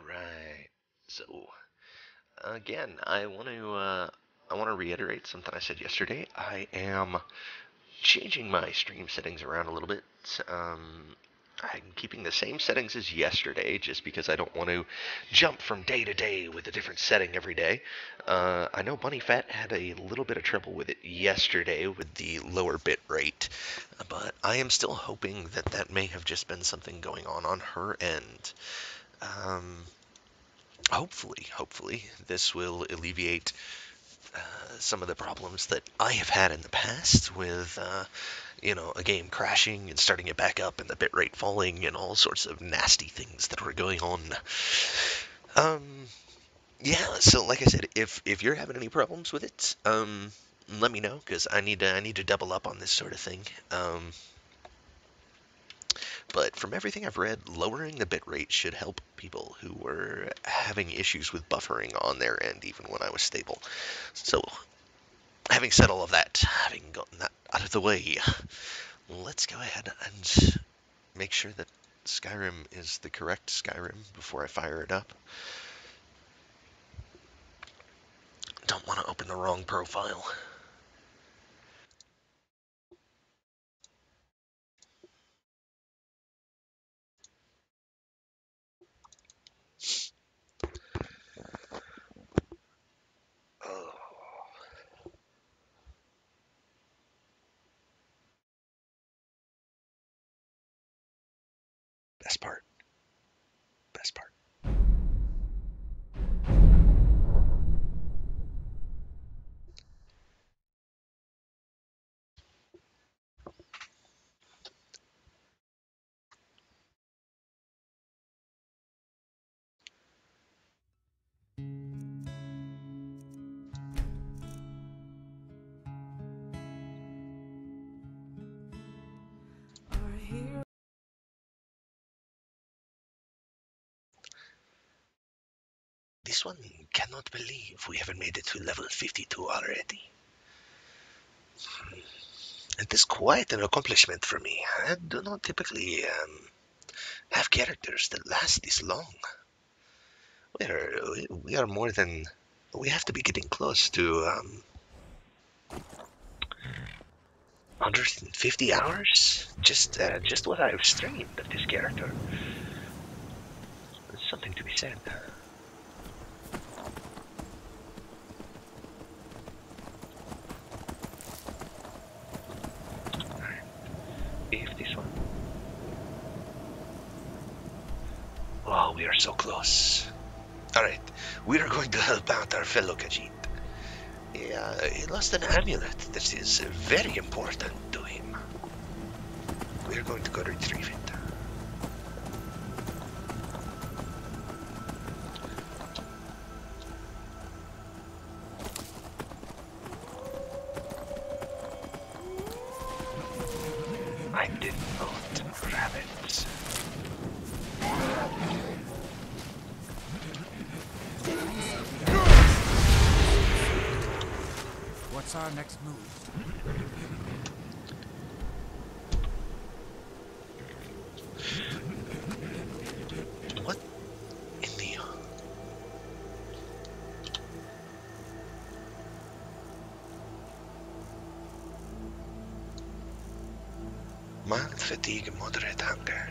right. So again, I want to reiterate something I said yesterday. I am changing my stream settings around a little bit. Um, I'm keeping the same settings as yesterday, just because I don't want to jump from day to day with a different setting every day. I know Bunny Fat had a little bit of trouble with it yesterday with the lower bit rate, but I am still hoping that that may have just been something going on her end. Um, hopefully, this will alleviate some of the problems that I have had in the past with, a game crashing and starting it back up and the bitrate falling and all sorts of nasty things that were going on. Um, yeah, so like I said, if you're having any problems with it, let me know because I need to double up on this sort of thing. But from everything I've read, lowering the bitrate should help people who were having issues with buffering on their end, even when I was stable. So, having said all of that, having gotten that out of the way, let's go ahead and make sure that Skyrim is the correct Skyrim before I fire it up. Don't want to open the wrong profile. Oh, best part. Best part. This one cannot believe we haven't made it to level 52 already. It is quite an accomplishment for me. I do not typically have characters that last this long. We are more than. We have to be getting close to 150 hours. Just what I've streamed of this character. There's something to be said. If this one. Oh, we are so close. Alright, we are going to help out our fellow Khajiit. Yeah, he lost an amulet that is very important to him. We are going to go retrieve it. I did not grab it. What's our next move? What in the... Mild fatigue, moderate hunger.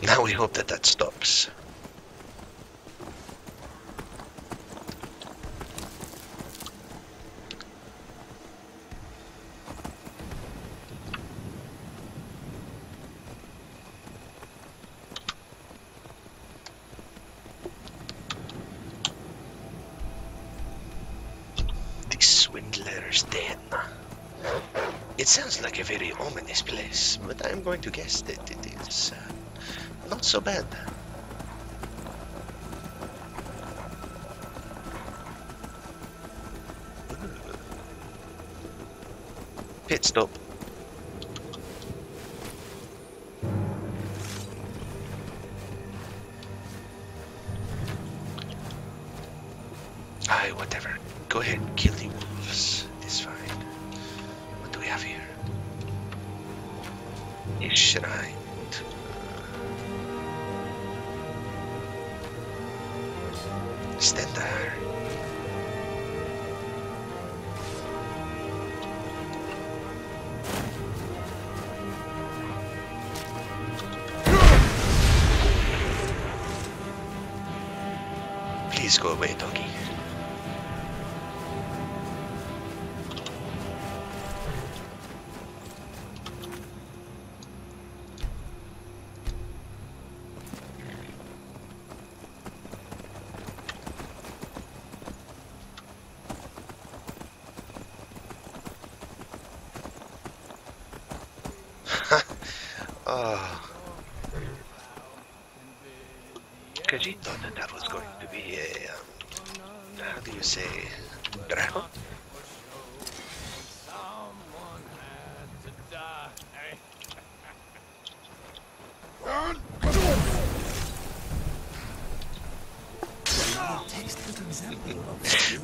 Now we hope that that stops. The Swindler's Den. It sounds like a very ominous place, but I'm going to guess that it is not so bad. Pit stop. Aye, whatever. Go ahead, kill the wolves. It's fine. What do we have here? A shrine. Stand there. Please go away, doggy. Oh, Khajiit thought that that was going to be a, how do you say, dragon?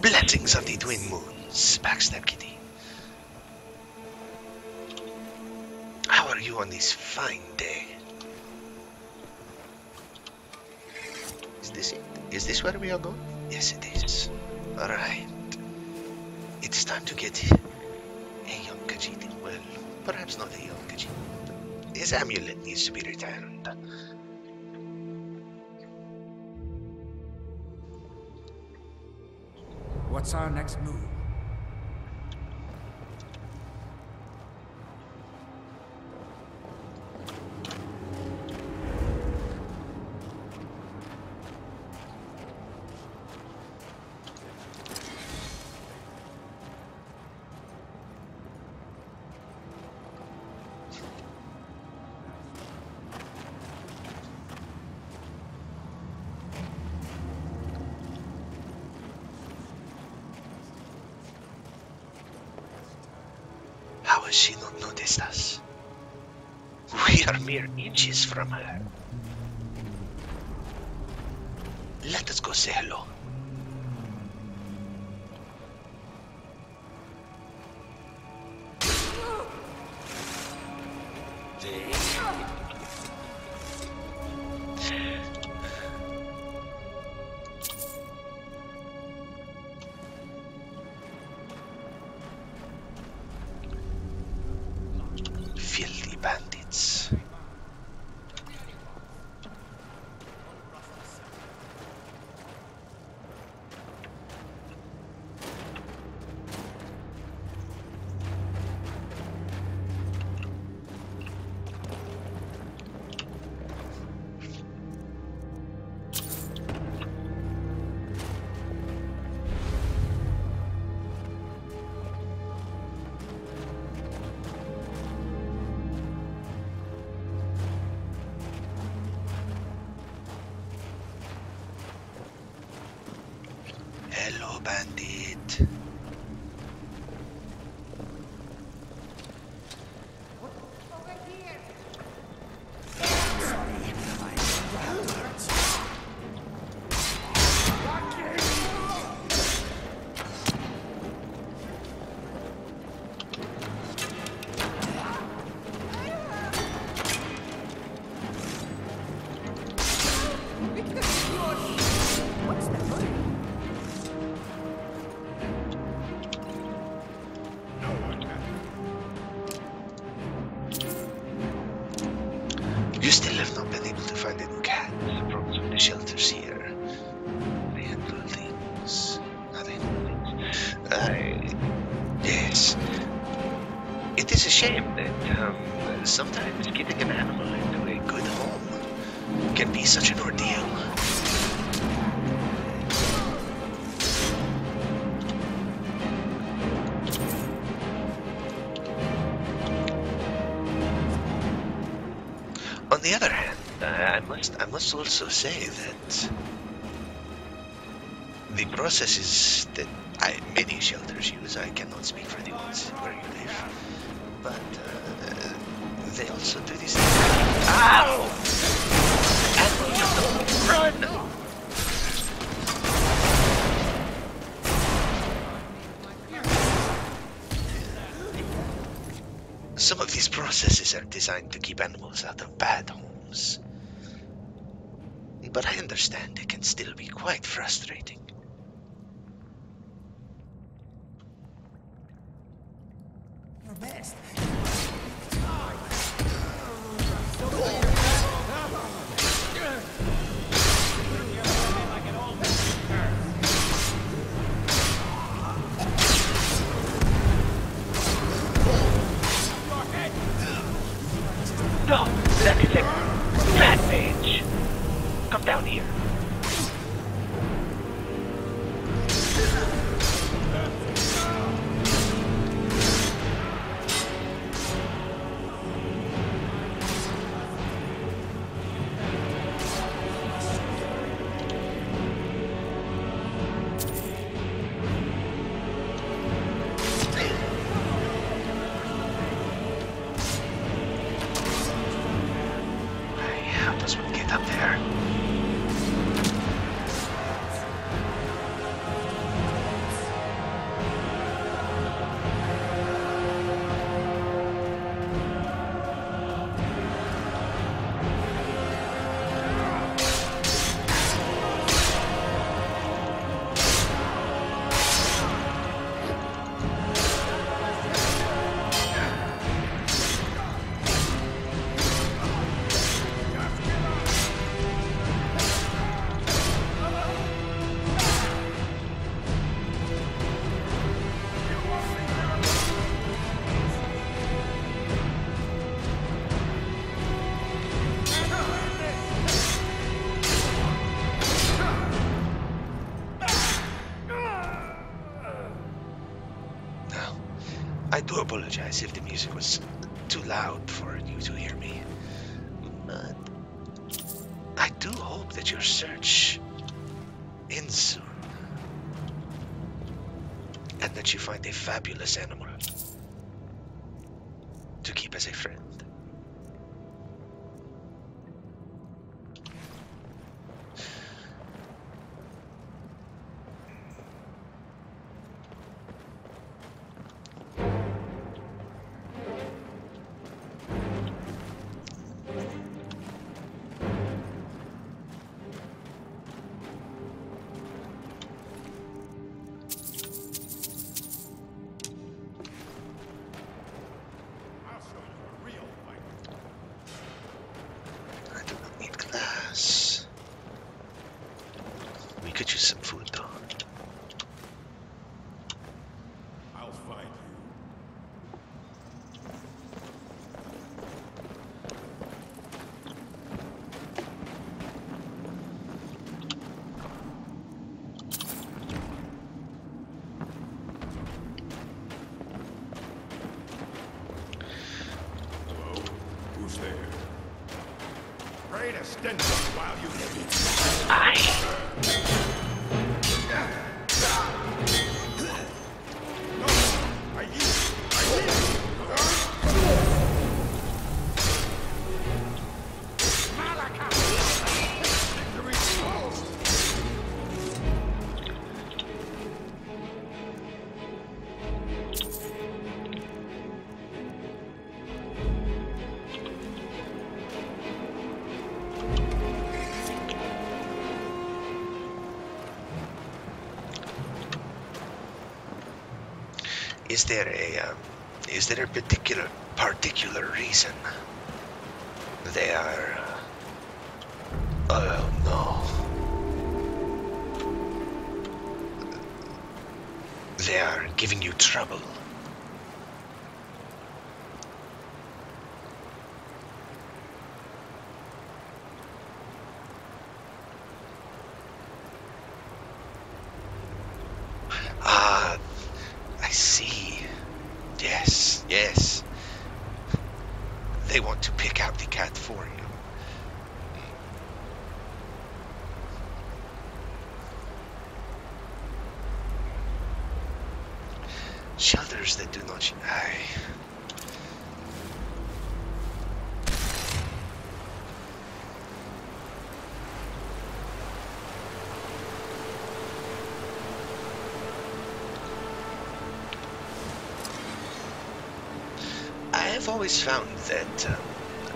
Blessings of the twin moons, backstab kitty. How are you on this fine day? Is this it? Is this where we are going? Yes, it is. Alright. It's time to get a young Khajiit. Well, perhaps not a young Khajiit. His amulet needs to be returned. What's our next move? How has she not noticed us? We are mere inches from her. Let us go say hello. Filthy bandits. Hello, bandit. You still have not been able to find a new cat from some of the shelters here. They handle things. How they handle things. Yes. It is a shame that sometimes getting an animal into a good home can be such an ordeal. On the other hand, I must also say that the processes that many shelters use, I cannot speak for the ones where you live, but they also do these things. Ow! And run! processes are designed to keep animals out of bad homes. But I understand it can still be quite frustrating. Your best. No, that is a rampage. Come down here. How does one get up there? I do apologize if the music was too loud for you to hear me. But I do hope that your search ends soon. And that you find a fabulous animal to keep as a friend. I do not need glass. We could use some food though. I'll find you. Hello? Who's there? Pray to Stenson while you can eat. No, are you? Victory falls. Is there a particular reason they are? Oh no. They are giving you trouble. Ah, I see. Yes, yes. They want to pick out the cat for you. Shelters that do not... I have I've always found that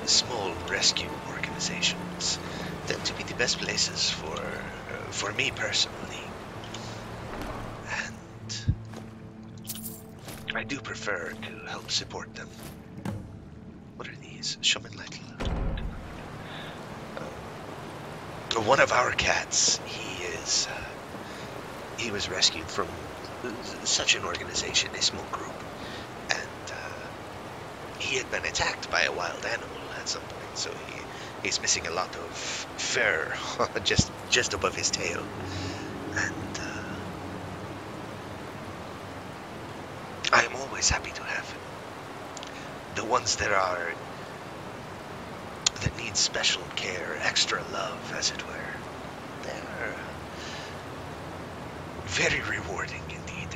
small rescue organizations tend to be the best places for me personally, and I do prefer to help support them. What are these? Shaman light. One of our cats, he was rescued from such an organization, a small group, and he had been attacked by a wild animal at some point, so he's missing a lot of fur just above his tail, and I am always happy to have him. The ones that need special care, extra love, as it were, they're very rewarding indeed.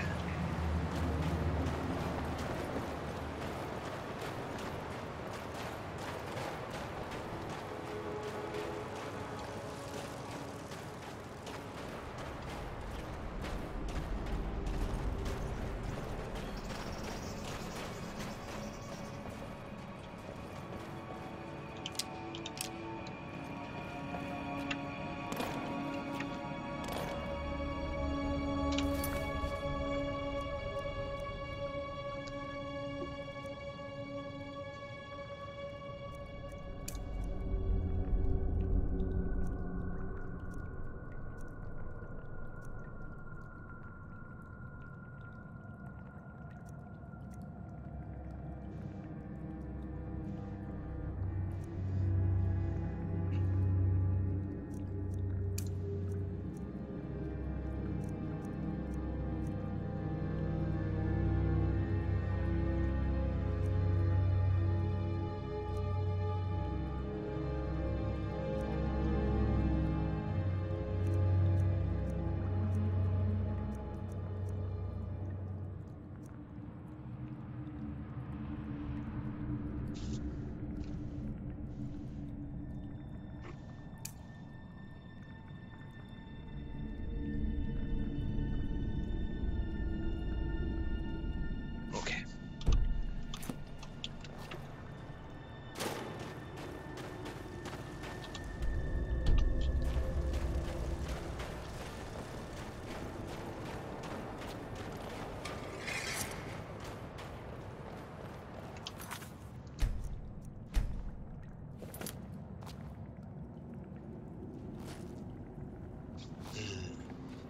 Okay.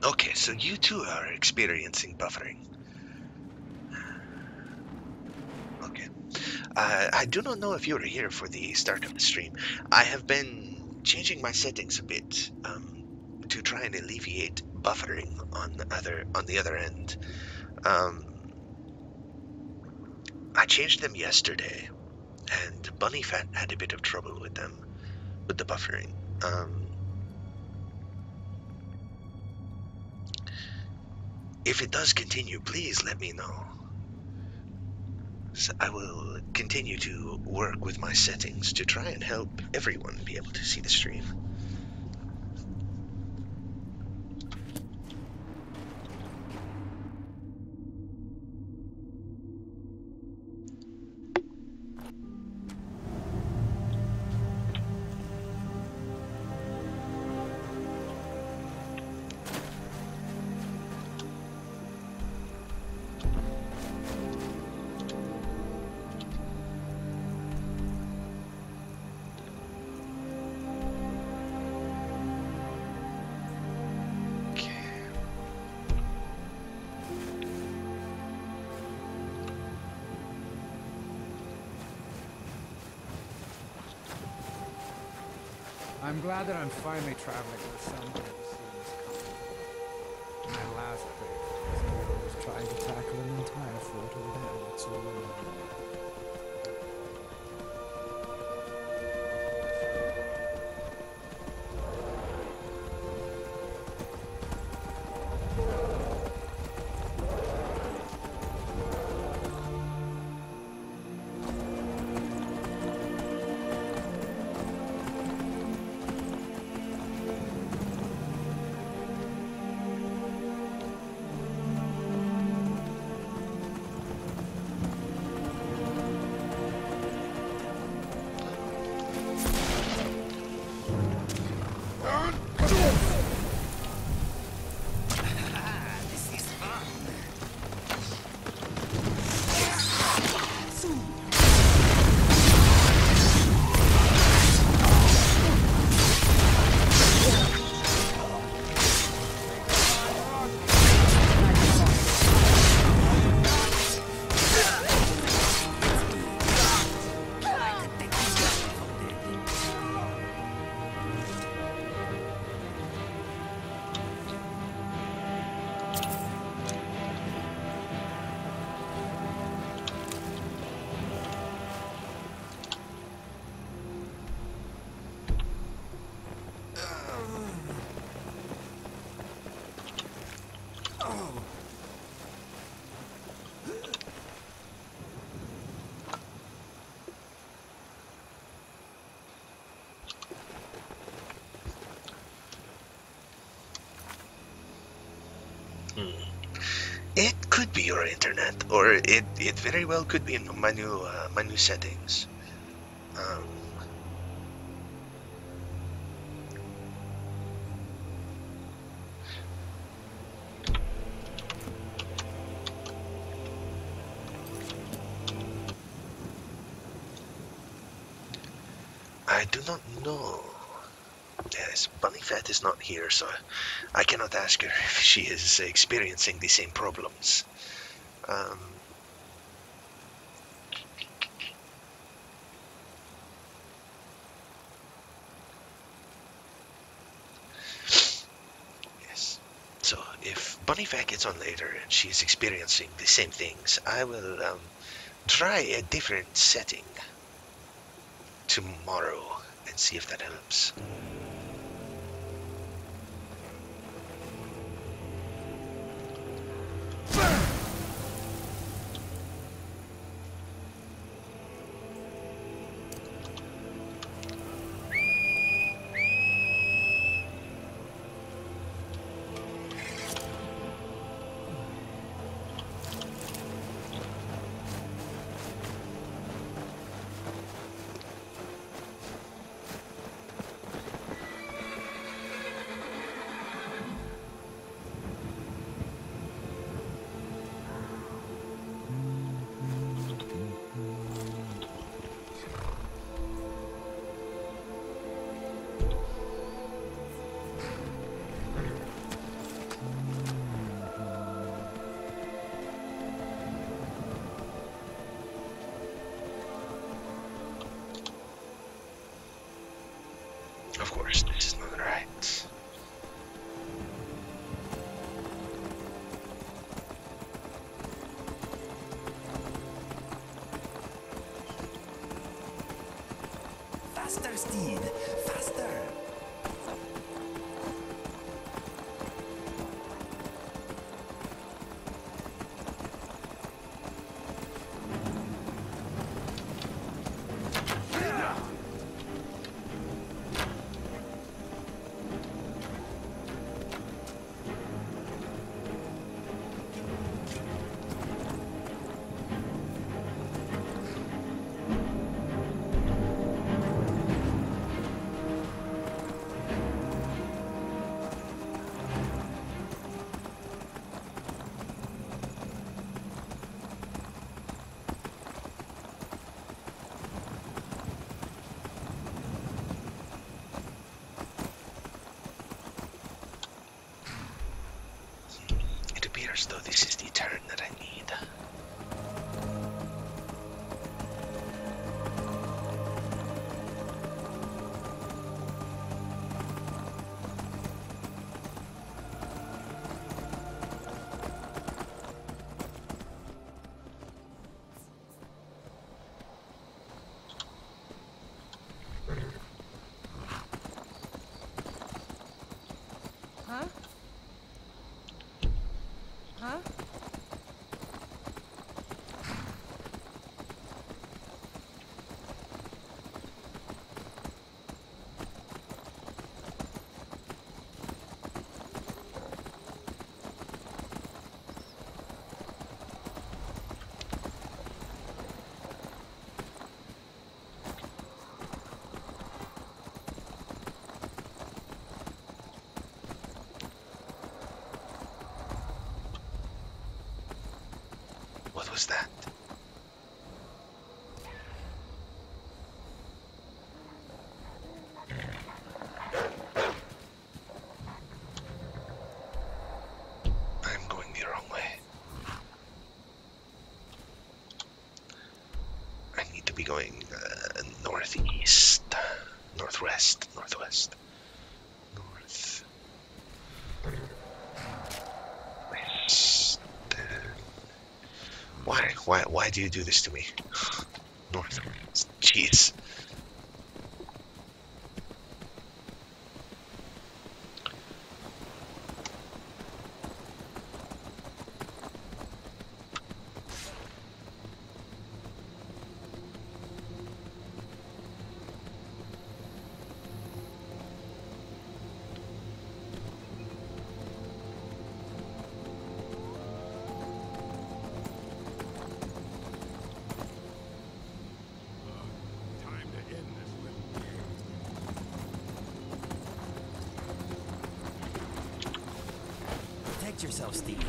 Okay, so you too are experiencing buffering. Okay. I do not know if you were here for the start of the stream. I have been changing my settings a bit to try and alleviate buffering on the other end. I changed them yesterday, and Bunny Fat had a bit of trouble with them, with the buffering. If it does continue, please let me know. So I will continue to work with my settings to try and help everyone be able to see the stream. I'm glad that I'm finally traveling with someone who seems comfortable. My last break was trying to tackle an entire fort over there not so long ago. It could be your internet, or it very well could be in my new settings. I do not know. Yes, Bunny Fat is not here, so I cannot ask her if she is experiencing the same problems. Yes. So if Bunny Fat gets on later and she's experiencing the same things, I will try a different setting tomorrow and see if that helps. Of course, this is not right. Faster, Steed! Faster! It appears though this is the turn that I need. Huh? Huh? What was that? I'm going the wrong way. I need to be going northeast, northwest, northwest, north. West. Why do you do this to me? North. Jeez. Get yourself, Steve.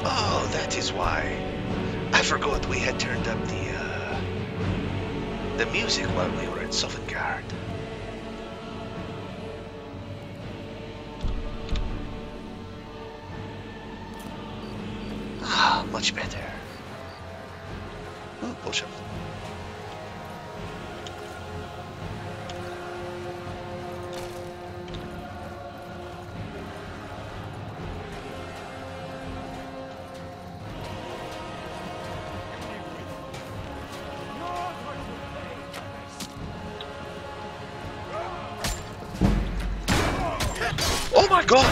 Oh, that is why. I forgot we had turned up the music while we were at Sovngarde. Ah, much better. Ooh, potion. Oh my god!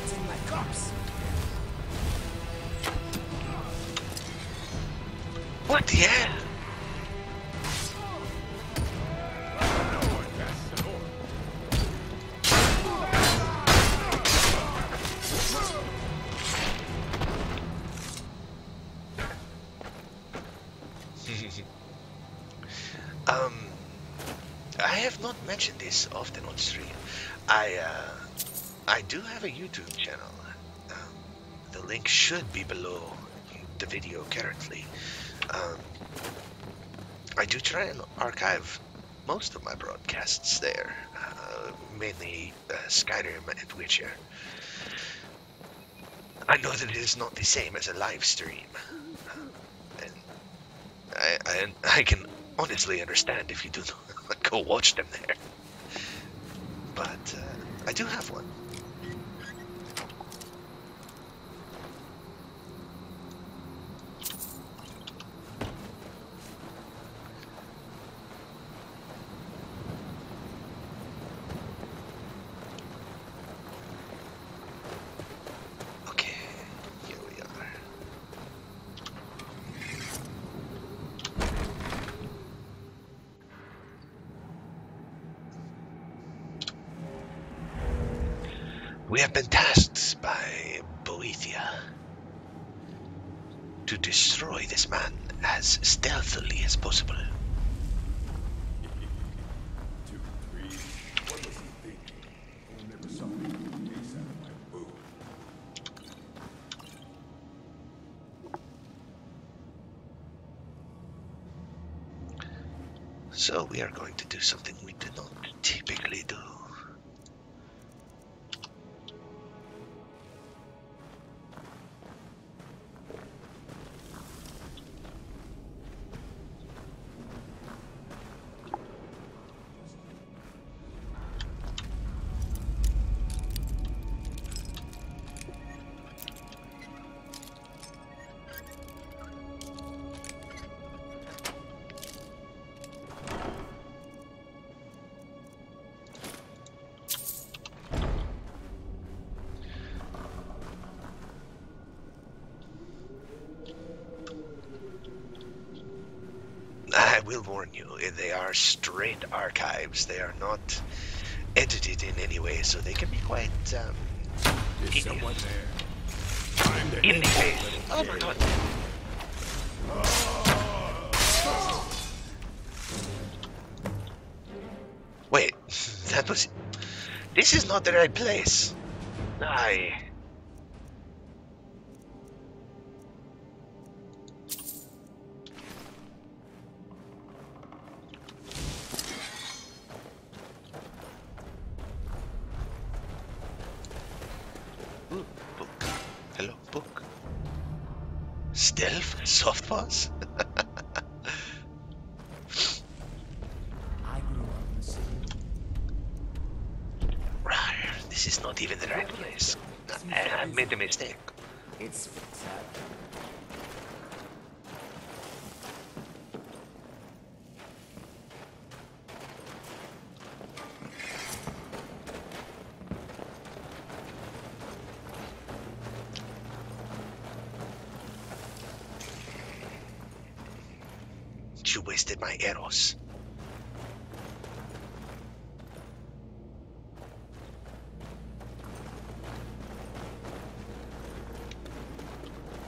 It's in my cups. What the hell? I have not mentioned this often on stream. I do have a YouTube channel. The link should be below the video currently. I do try and archive most of my broadcasts there, mainly Skyrim and Witcher. I know that it is not the same as a live stream, and I can honestly understand if you do not go watch them there. But I do have one. Okay, here we are. We have been tasked by Boethia to destroy this man as stealthily as possible. 2, 3. What was he thinking? Oh, never something to taste out of my boot. So we are going to do something we do not typically do. I will warn you, they are straight archives. They are not edited in any way, so they can be quite Is someone there? Time to in the hit face. little Oh my kid. god. Wait, that was... This is not the right place. I... Ooh, book. Hello, book. Stealth? Soft paws? I grew up in the city. Right, this is not even the right place. I made a mistake. It's sad. You wasted my arrows.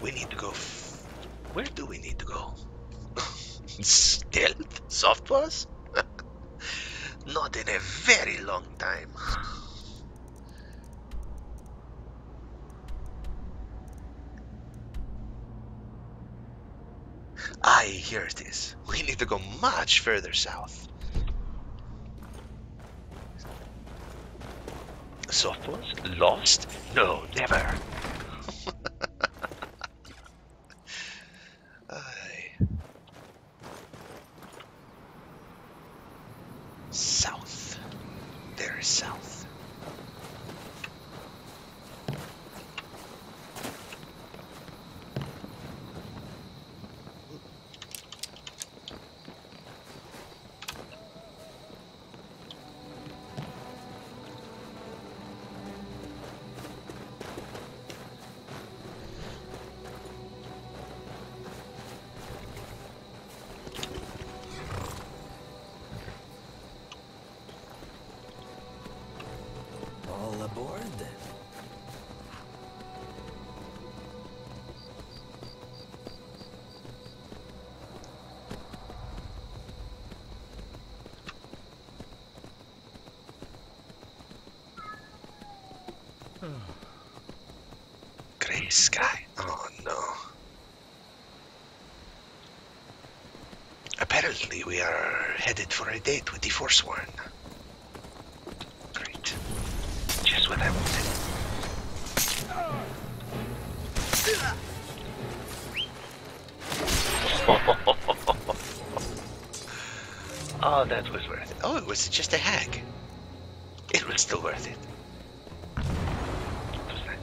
We need to go. Where do we need to go? Stealth? Soft Paws? Not in a very long time. Here it is. We need to go much further south. Soft Paws? Lost? No, never. South. There is south. All aboard? Gray sky. Oh no. Apparently we are headed for a date with the Forsworn. Great. Just what I wanted. Oh, that was worth it. Oh, it was just a hag. It was still worth it. What was that?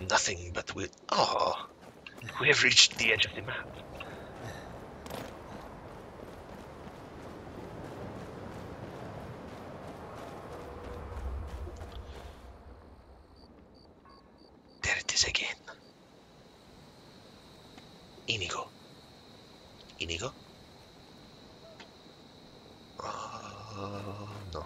Nothing but we. Oh, we have reached the edge of the map. There it is again. Inigo. Inigo? No.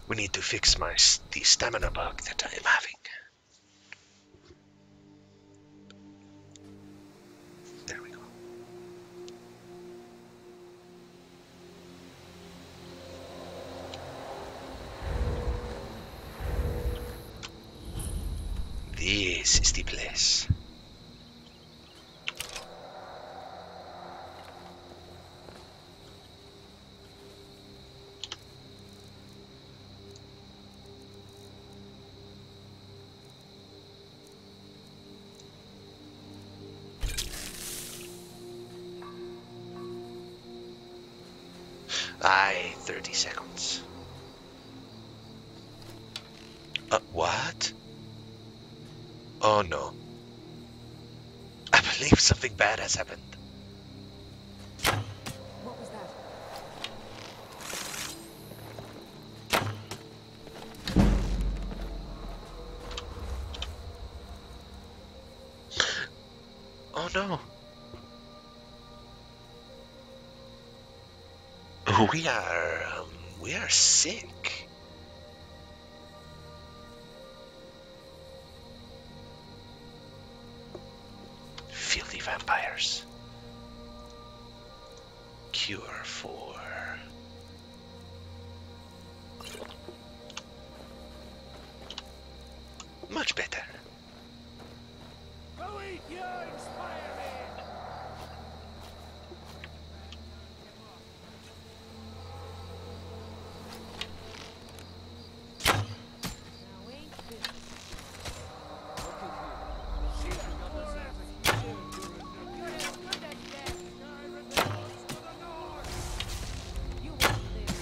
We need to fix the stamina bug that I am having. There we go. This is the place. Aye, 30 seconds. What? Oh no. I believe something bad has happened. What was that? Oh no. We are sick. cure for... Much better. Go eat, you inspire me! Now ain't this you're as good as dead. Craven belongs to the North! You won't live.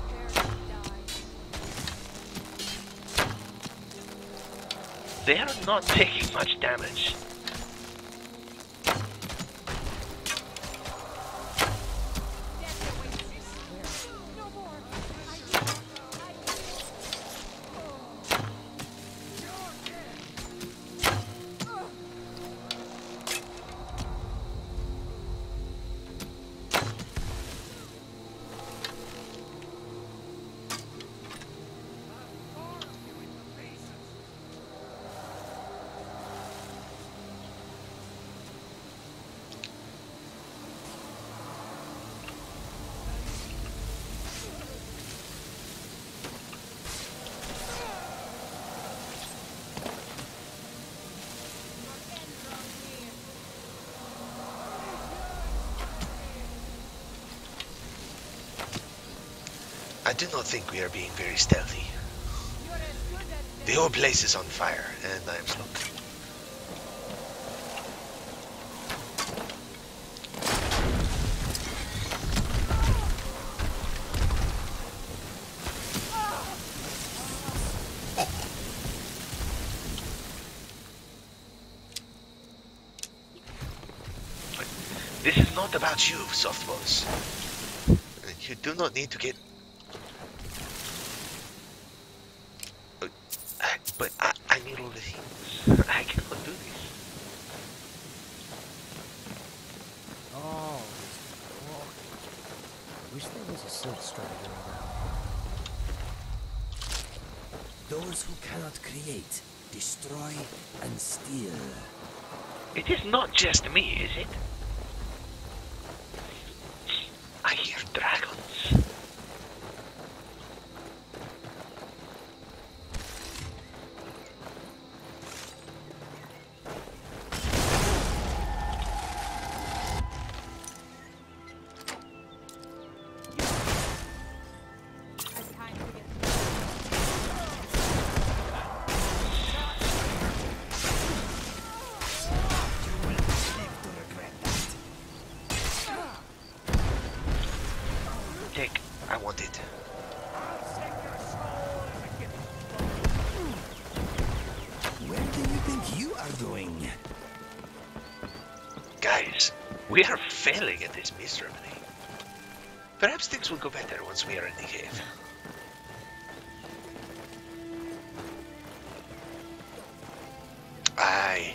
Prepare to die. They are not taking much damage. Death awaits us. No more. I do not think we are being very stealthy. You're as good as dead. The whole place is on fire, and I am slow. This is not about you, softballs. You do not need to get... But I need all the things. I cannot do this. Oh, I wish there was a silk strider around. Those who cannot create, destroy, and steal. It is not just me, is it? I hear dragons. As time to get Take, I want it. Where do you think you are going? Guys, we are failing at this miserably. Perhaps things will go better once we are in the cave. Aye.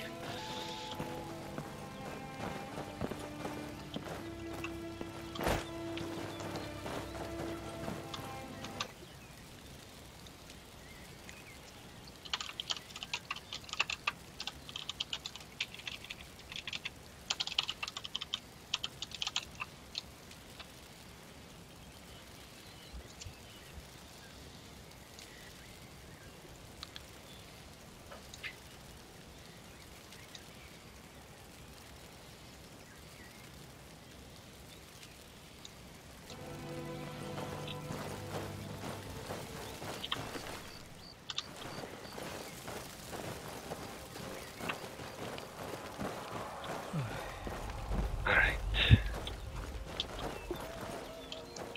Alright.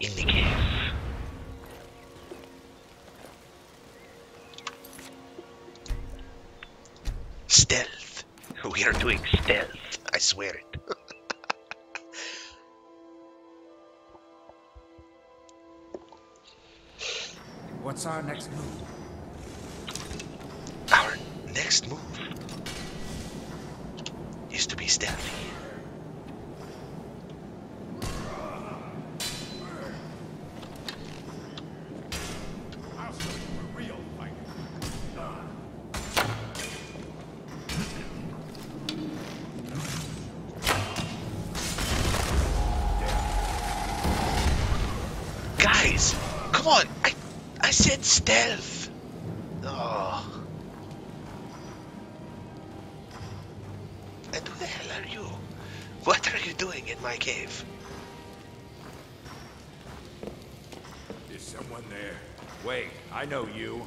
In the cave. Stealth. We are doing stealth. I swear it. What's our next move? Our next move is to be stealthy. I'll show you a real fight. Guys, come on! I said stealth! Oh. And who the hell are you? What are you doing in my cave? Is someone there? Wait, I know you.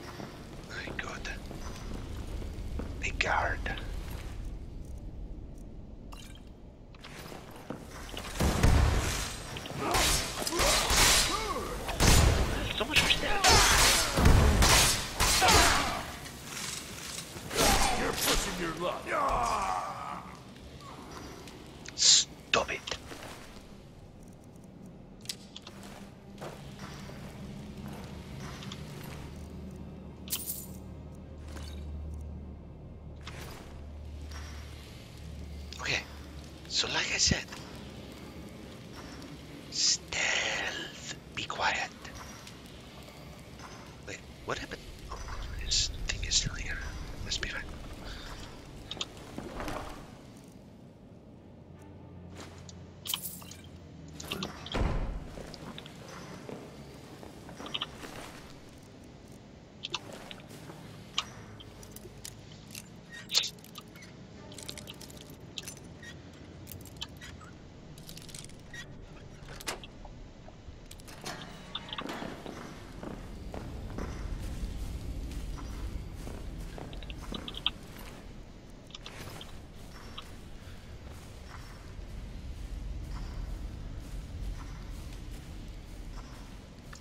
My god. A guard. So much for stealth. You're pushing your luck. Stop it. Okay, so like I said, stealth. Be quiet. Wait, what happened? Oh, this thing is still here. Must be fine.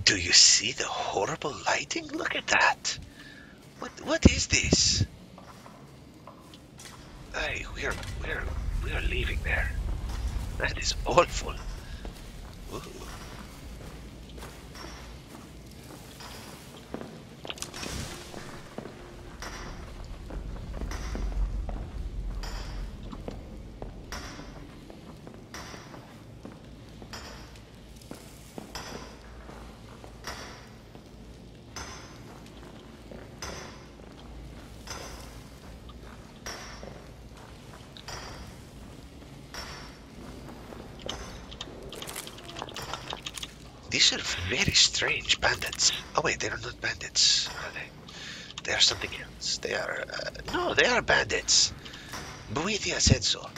Do you see the horrible lighting? Look at that. What is this? Hey, we are leaving there. That is awful. Ooh. These are very strange bandits. Oh wait, they are not bandits, are they? They are something else. They are... no, they are bandits. Buitia said so.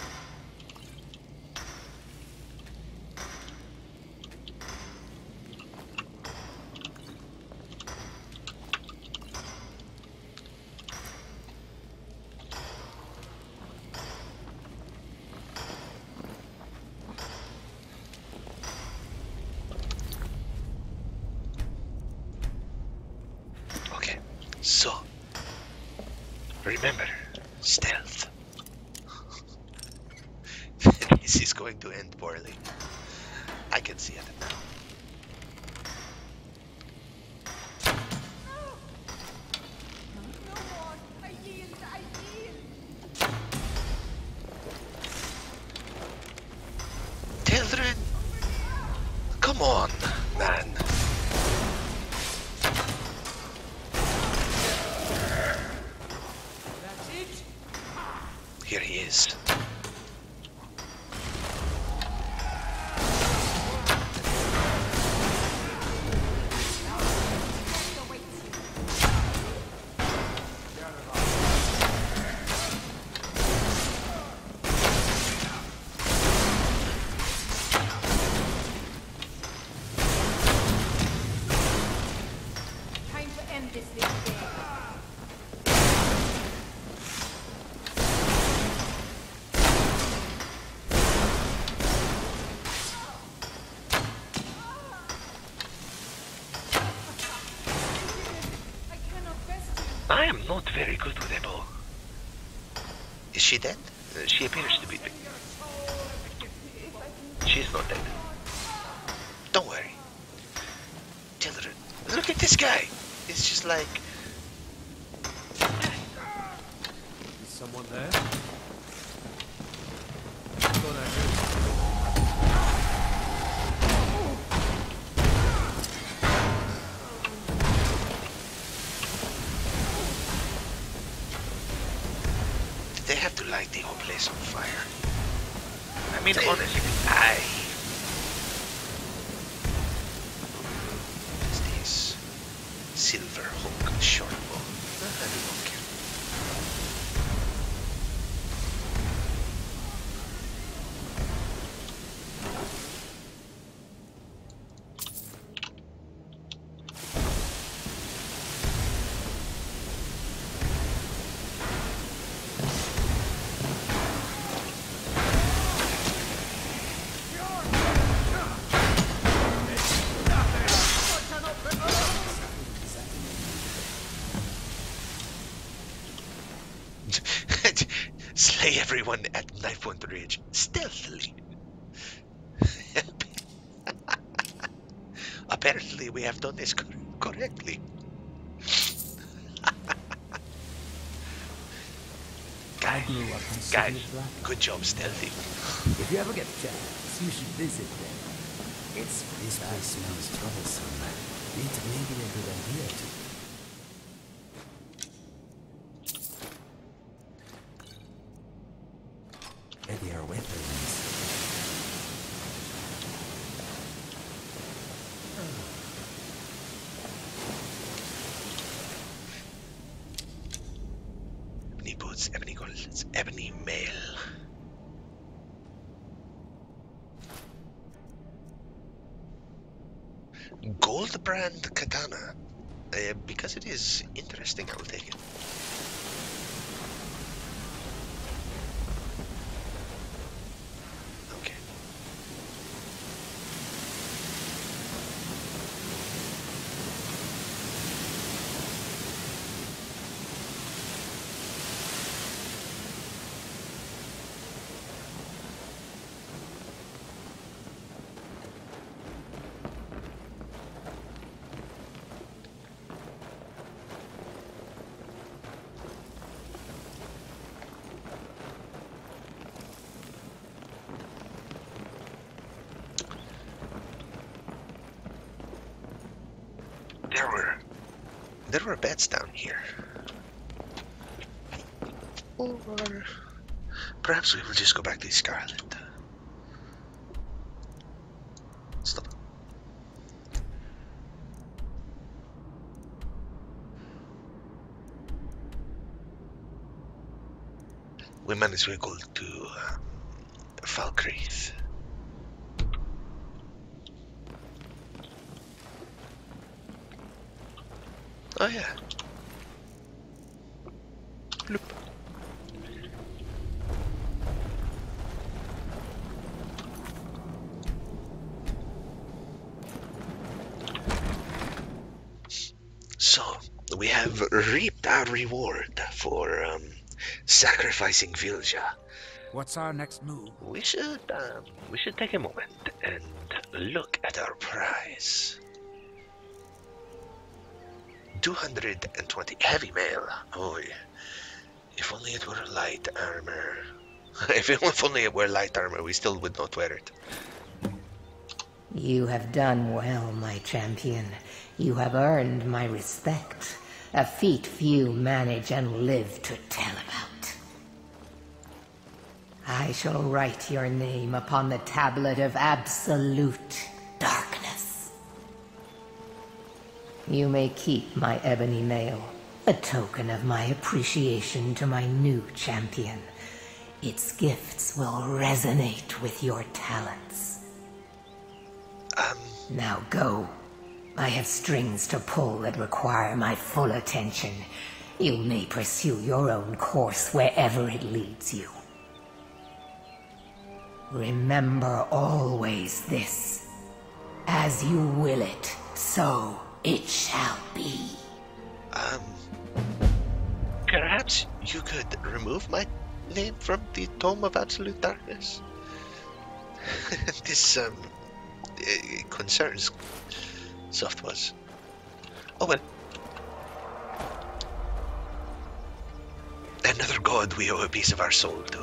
Okay, so... remember, stealth. This is going to end poorly. I can see it now. No more. I yield. I yield. Children! Come on, man. That's it? Here he is. Death awaits you. Time to end this thing. I cannot best you. I am not very good with a bow. Is she dead? She appears to be dead. She's not dead. Don't worry. Children, look at this guy. It's just like... Is someone there? Thought I heard. Did they have to light the whole place on fire? I mean, honestly, everyone at knife point range stealthily. Apparently, we have done this correctly. I grew up in the Guys, city of Black. good job stealthy. If you ever get a chance, you should visit there. This place smells troublesome. It may be a good idea to. Heavier weapons. Ebony boots, ebony gauntlets, ebony mail. Gold brand katana. Because it is interesting, I will take it. Okay. There were beds down here. Or perhaps we will just go back to Scarlet. Stop. We might as well go to Falkreath. Oh yeah. Bloop. So, we have reaped our reward for sacrificing Vilja. What's our next move? We should take a moment and look at our prize. 220 heavy mail. Oh, if only it were light armor. If only it were light armor, we still would not wear it. You have done well, my champion. You have earned my respect. A feat few manage and live to tell about. I shall write your name upon the tablet of absolute darkness. You may keep my ebony mail, a token of my appreciation to my new champion. Its gifts will resonate with your talents. Now go. I have strings to pull that require my full attention. You may pursue your own course wherever it leads you. Remember always this. As you will it, so it shall be. Perhaps you could remove my name from the Tome of Absolute Darkness? This, concerns Softwas. Oh well. Another god we owe a piece of our soul to.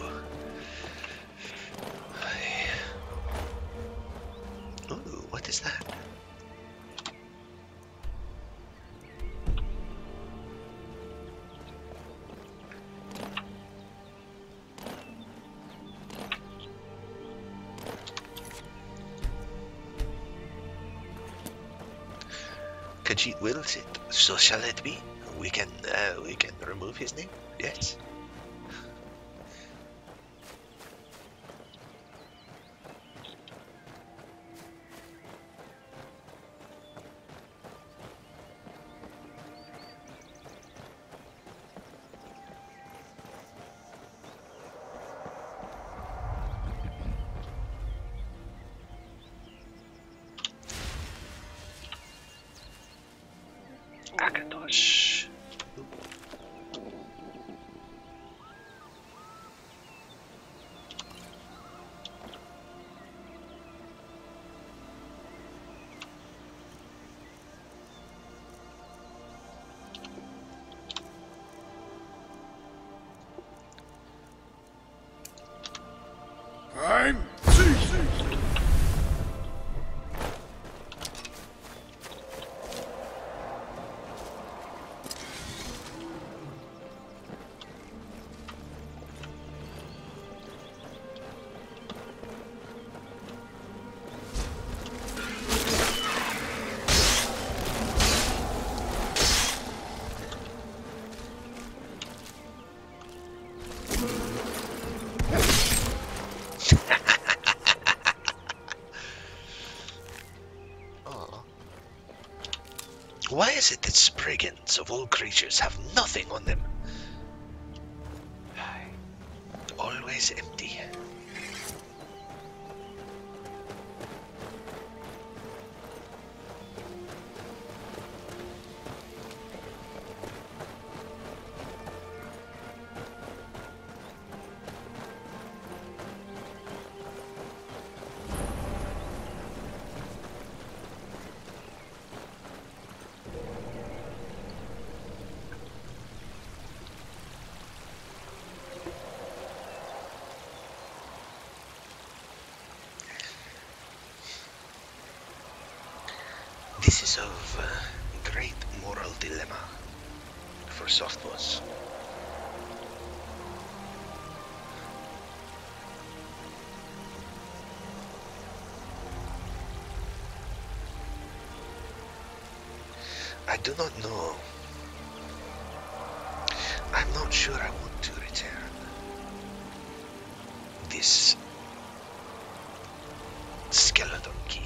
Ooh, what is that? Khajiit wills it, so shall it be. We can remove his name. Yes. Akatosh. Oh. Why is it that spriggans of all creatures have nothing on them? Always empty. This is of great moral dilemma for Softpaws. I do not know. I'm not sure I want to return this skeleton key.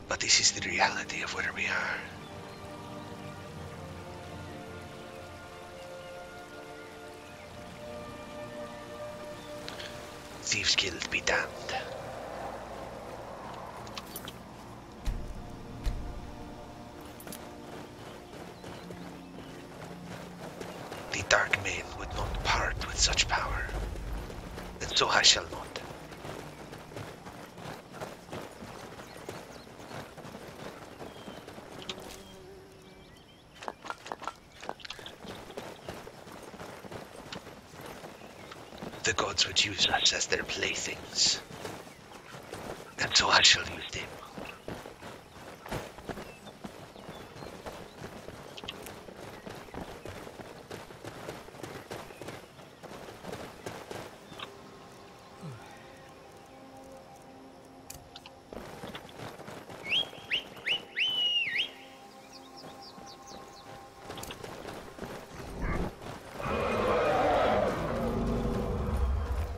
But this is the reality of where we are. Thieves Guild be damned. The Dark Men would not part with such power, and so I shall not. The gods would use us as their playthings, and so I shall use them.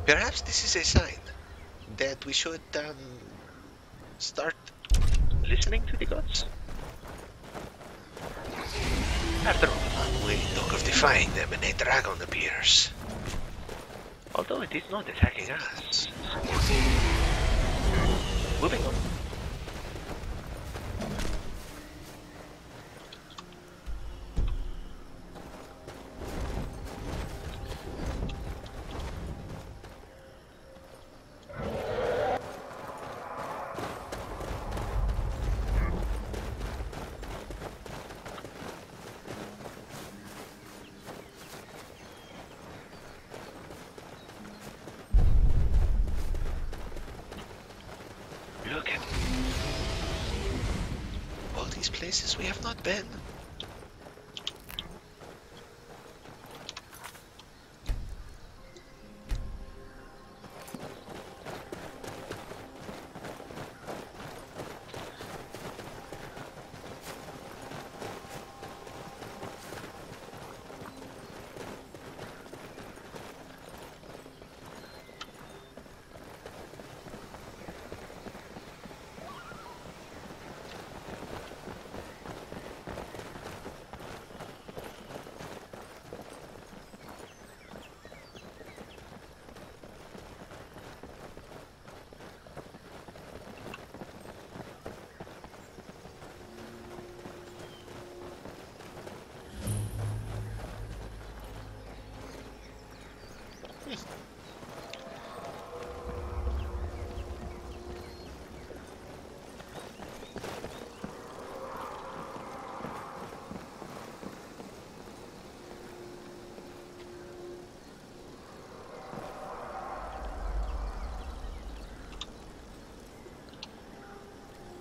Perhaps this is a sign that we should start listening to the gods. After all, we talk of defying them and a dragon appears. Although it is not attacking us. Moving on. Look at all these places we have not been.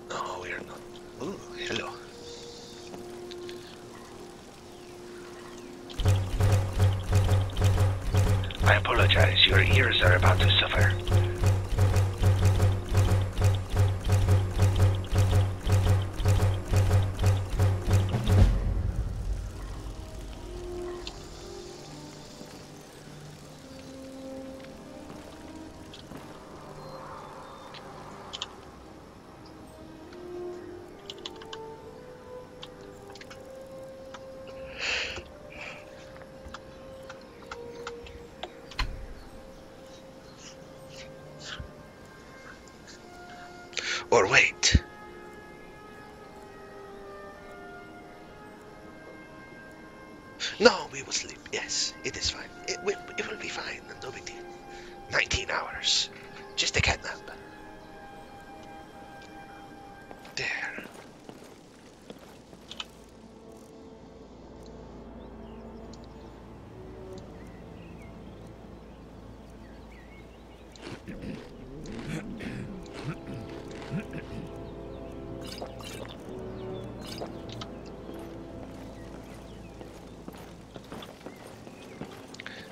No, we are not. Ooh, hello. I apologize, your ears are about to suffer. Or wait. No, we will sleep. Yes, it is fine. It will be fine. No big deal. 19 hours. Just a cat nap. There.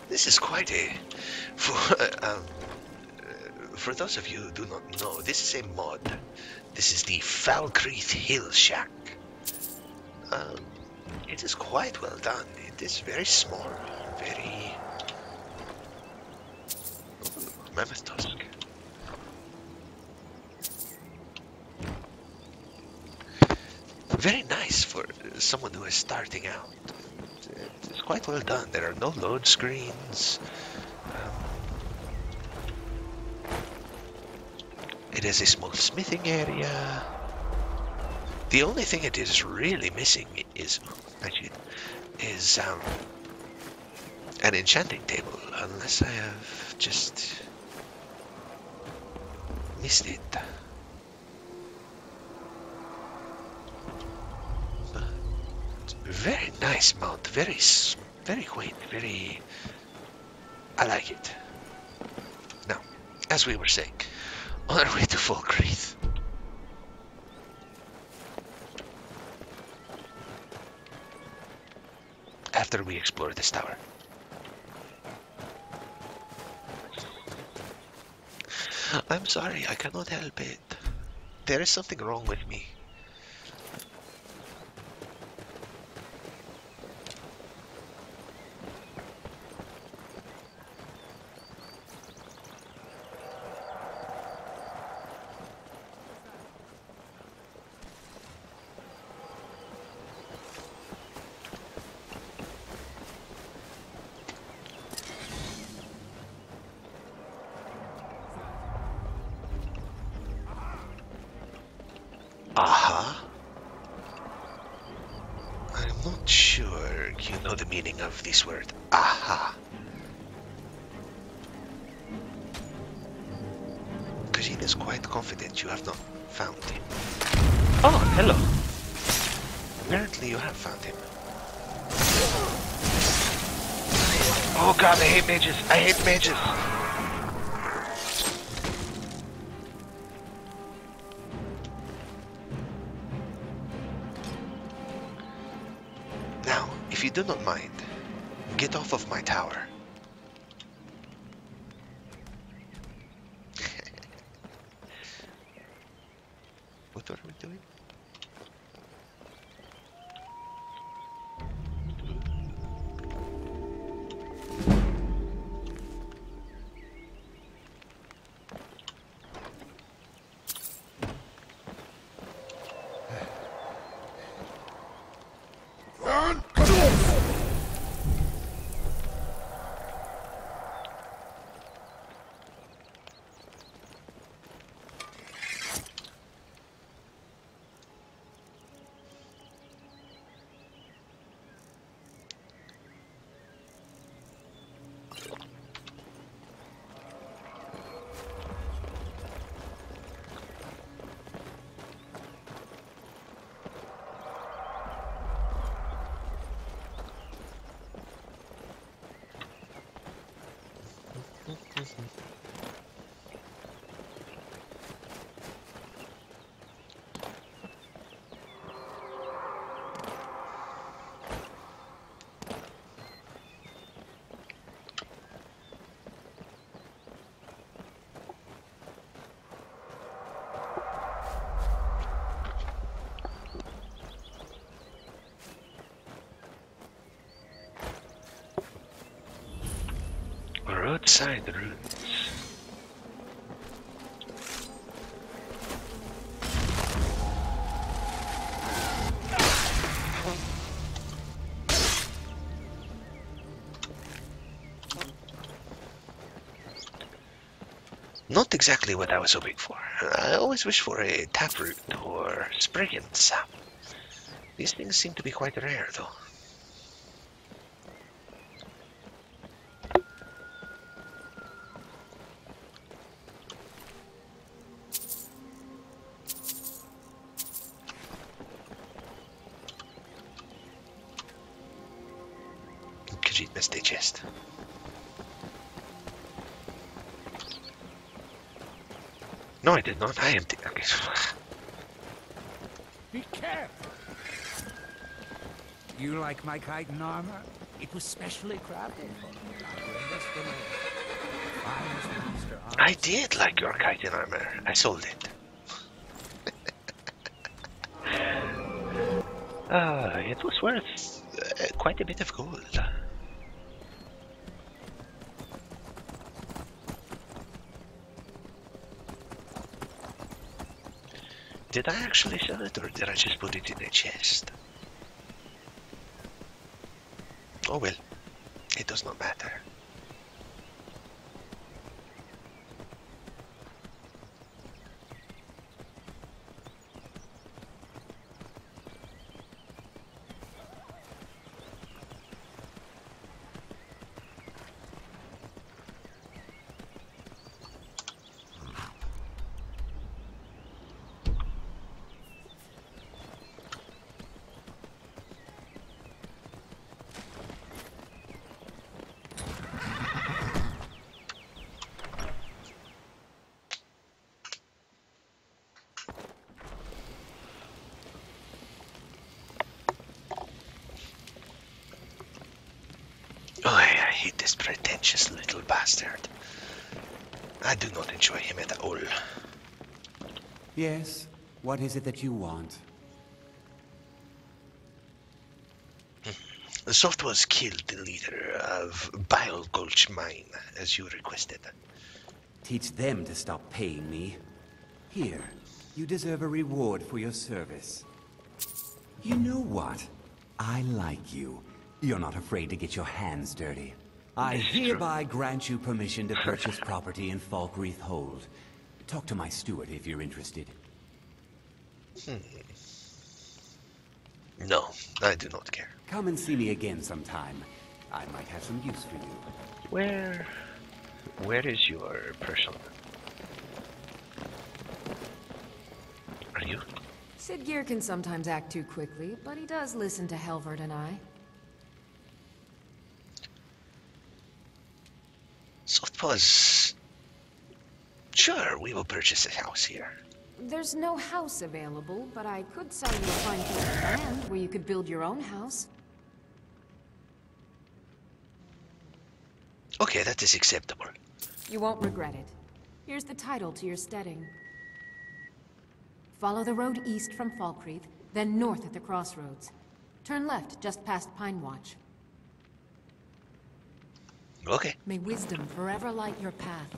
This is quite a... For those of you who do not know, this is a mod. This is the Falkreath Hill Shack. It is quite well done. It is very small, very... Ooh, mammoth tusk. Very nice for someone who is starting out. It's quite well done. There are no load screens. It has a small smithing area. The only thing it is really missing is an enchanting table, unless I have just missed it. Very nice mount, very quaint, very... I like it. Now, as we were saying, on our way to Falkreath. After we explore this tower. I'm sorry, I cannot help it. There is something wrong with me. Aha. I'm not sure you know the meaning of this word. Aha. Kajin is quite confident you have not found him. Oh, hello. Apparently you have found him. Oh god, I hate mages. I hate mages. Now, if you do not mind, get off of my tower. What are we doing? Roadside ruins. Not exactly what I was hoping for. I always wish for a taproot or spriggan sap. These things seem to be quite rare, though. Khajiit missed a chest. No, I did not. I emptied. Okay. Be careful. You like my chitin armor? It was specially crafted for me. I bring this from the finest monster armor. I did like your chitin armor. I sold it. It was worth quite a bit of gold. Did I actually sell it, or did I just put it in a chest? Oh well, it does not matter. Oh, I hate this pretentious little bastard. I do not enjoy him at all. Yes? What is it that you want? Softwas killed the leader of Bile Gulch Mine, as you requested. Teach them to stop paying me. Here, you deserve a reward for your service. You know what? I like you. You're not afraid to get your hands dirty. I hereby grant you permission to purchase property in Falkreath Hold. Talk to my steward if you're interested. No, I do not care. Come and see me again sometime. I might have some use for you. Where is your person? Are you? Sid Gear can sometimes act too quickly, but he does listen to Helvert and I. Softpaws. Sure, we will purchase a house here. There's no house available, but I could sell you a fine piece of land where you could build your own house. Okay, that is acceptable. You won't regret it. Here's the title to your steading. Follow the road east from Falkreath, then north at the crossroads. Turn left just past Pine Watch. Okay. May wisdom forever light your path.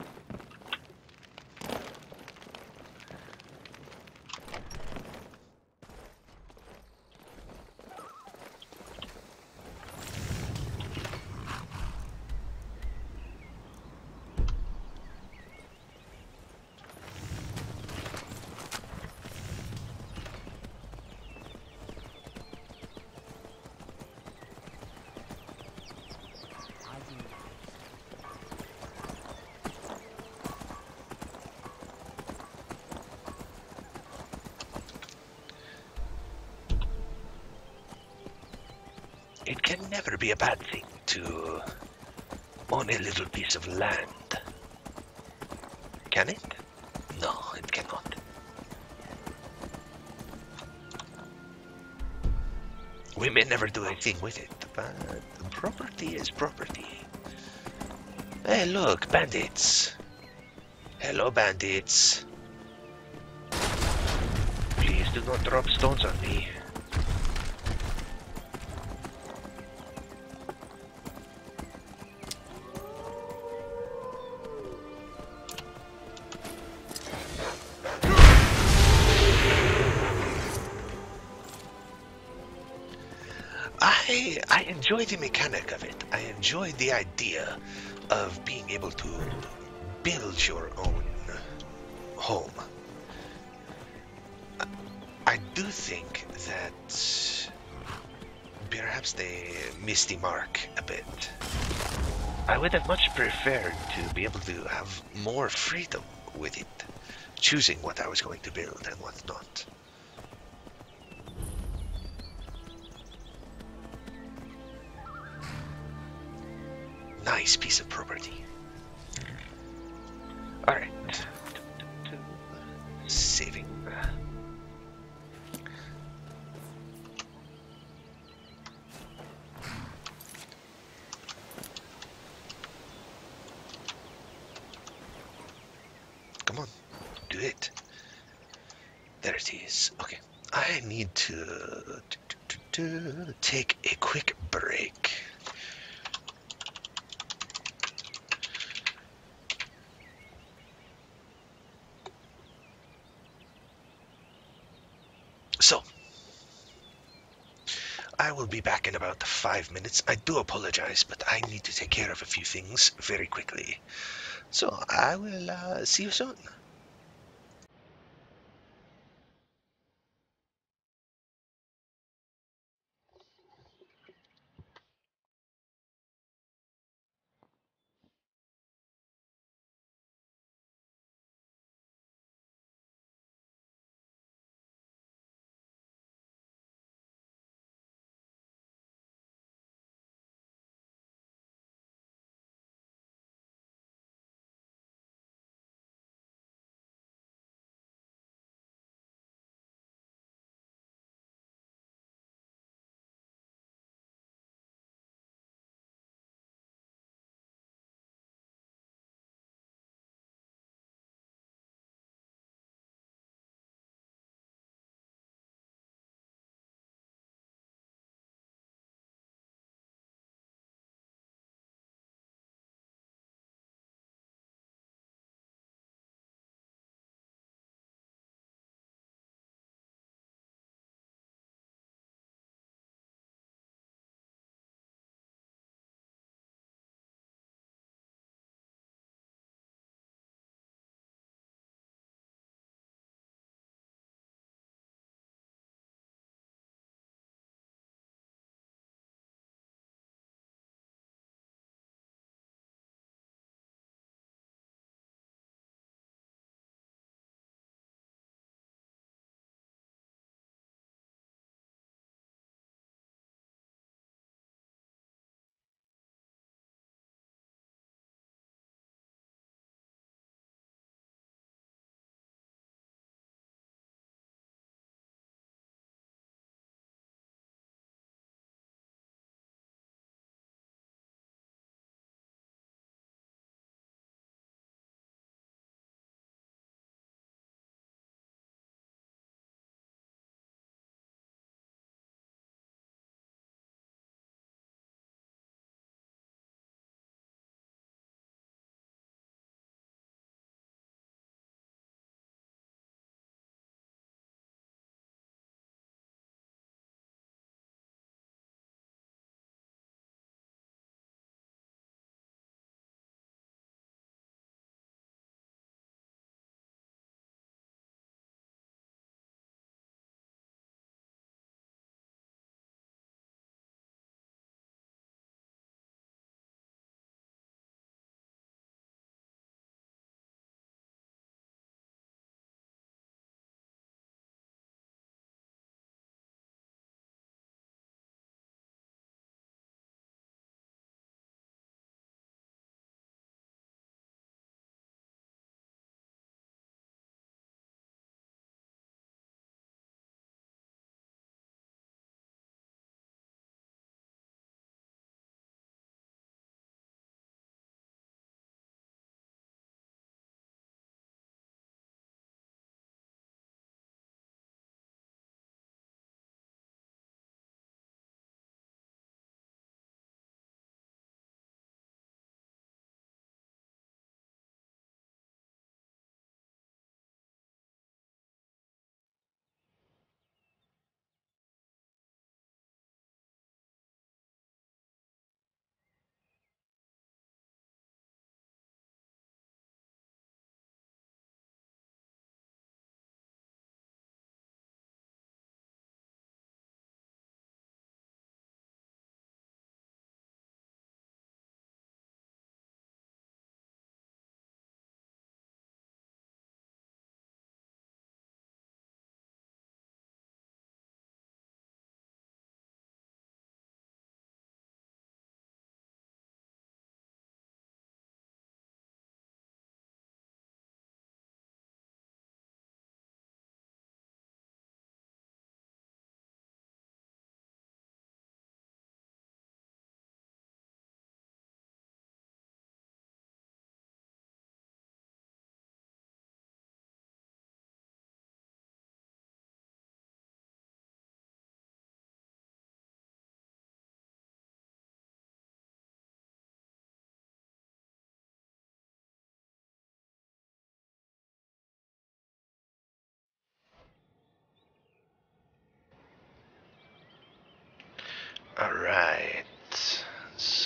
It can never be a bad thing to own a little piece of land. Can it? No, it cannot. We may never do anything with it, but property is property. Hey, look, bandits. Hello, bandits. Please do not drop stones on me. I enjoy the mechanic of it. I enjoy the idea of being able to build your own home. I do think that perhaps they missed the mark a bit. I would have much preferred to be able to have more freedom with it, choosing what I was going to build and what not. Nice piece of property. Alright. Saving. Come on, do it. There it is. Okay, I need to take a quick break. So, I will be back in about 5 minutes. I do apologize, but I need to take care of a few things very quickly. So, I will see you soon.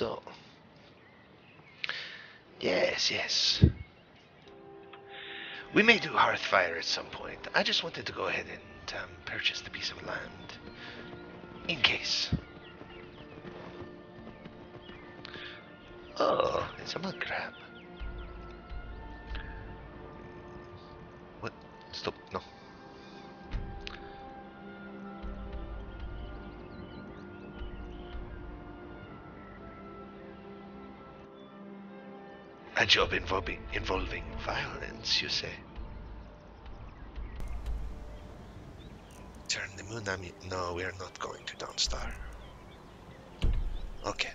So, yes. We may do Hearthfire at some point. I just wanted to go ahead and purchase the piece of land. In case. Oh, it's a mud crab. What? Stop. No. A job involving violence, you say? Turn the moon. No, we are not going to Dawnstar. Okay.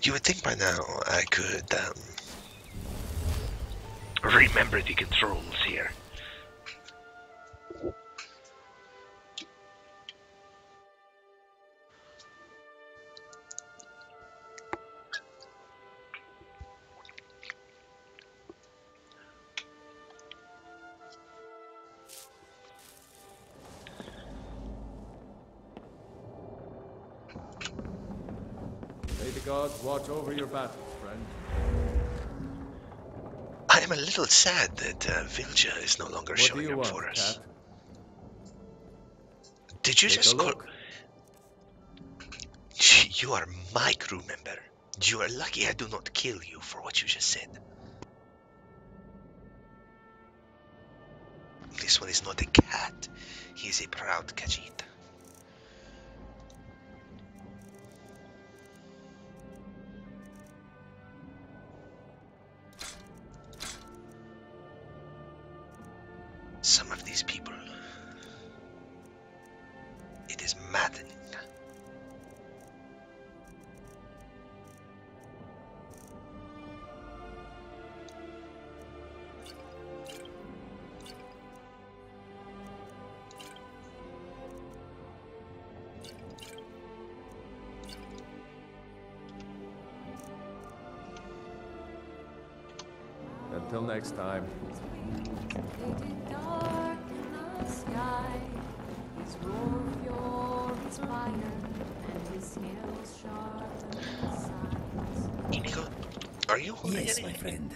You would think by now I could remember the controls here. May the gods watch over your battles, friend. I am a little sad that Vilja is no longer showing up for us. Cat? Did you Take just a call? look. You are my crew member. You are lucky I do not kill you for what you just said. This one is not a cat. He is a proud Khajiit. Some of these people, it is maddening. Until next time. Painted dark in the sky, his roar fury's fire, and his scales sharp and sides. Inigo, are you holding Yes, anything? my friend.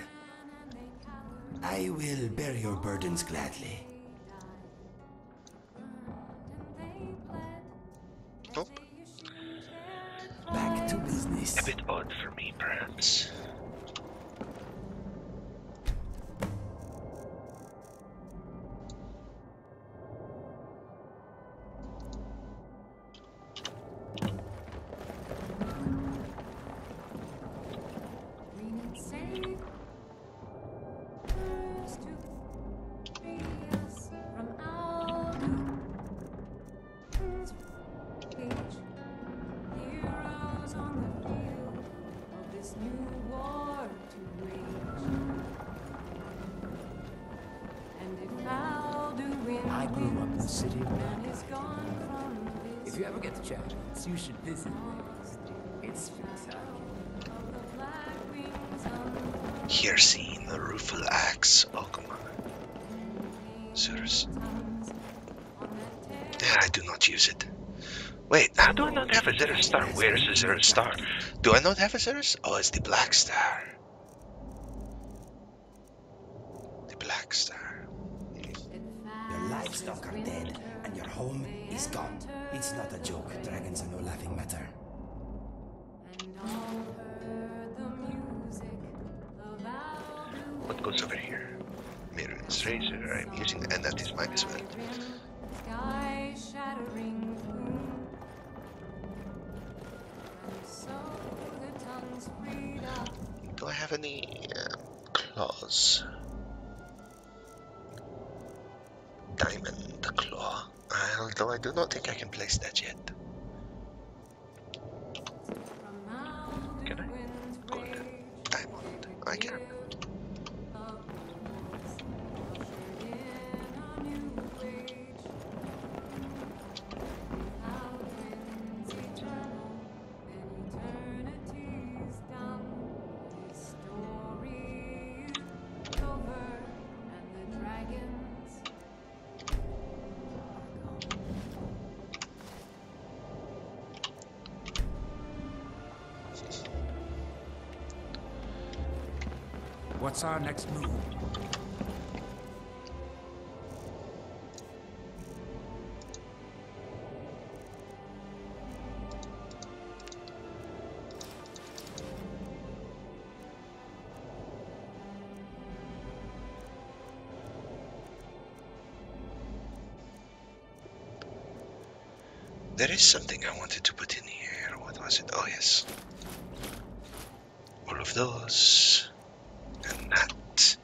I will bear your burdens gladly. Nope. Back to business. A bit odd for me, perhaps. I grew up in the city of Blackheart. If you ever get the chance, you should visit it. It's spectacular. Here seen a rueful axe. Oh, come on. Zurus. I do not use it. Wait, how do I not have a Zerus star? Where's the Zerus star? Do I not have a Zerus? Oh, it's the Black Star. The Black Star. Your livestock are dead, and your home is gone. It's not a joke. Dragons are no laughing matter. What goes over here? Mirror's razor. I'm using the, and that is mine as well. Sky shattering plume, and so the tongues freed up. Do I have any claws? Diamond claw. Although I do not think I can place that yet. Can I? Good. Diamond. I can. What's our next move? There is something I wanted to put in here. What was it? Oh, yes. All of those. And that.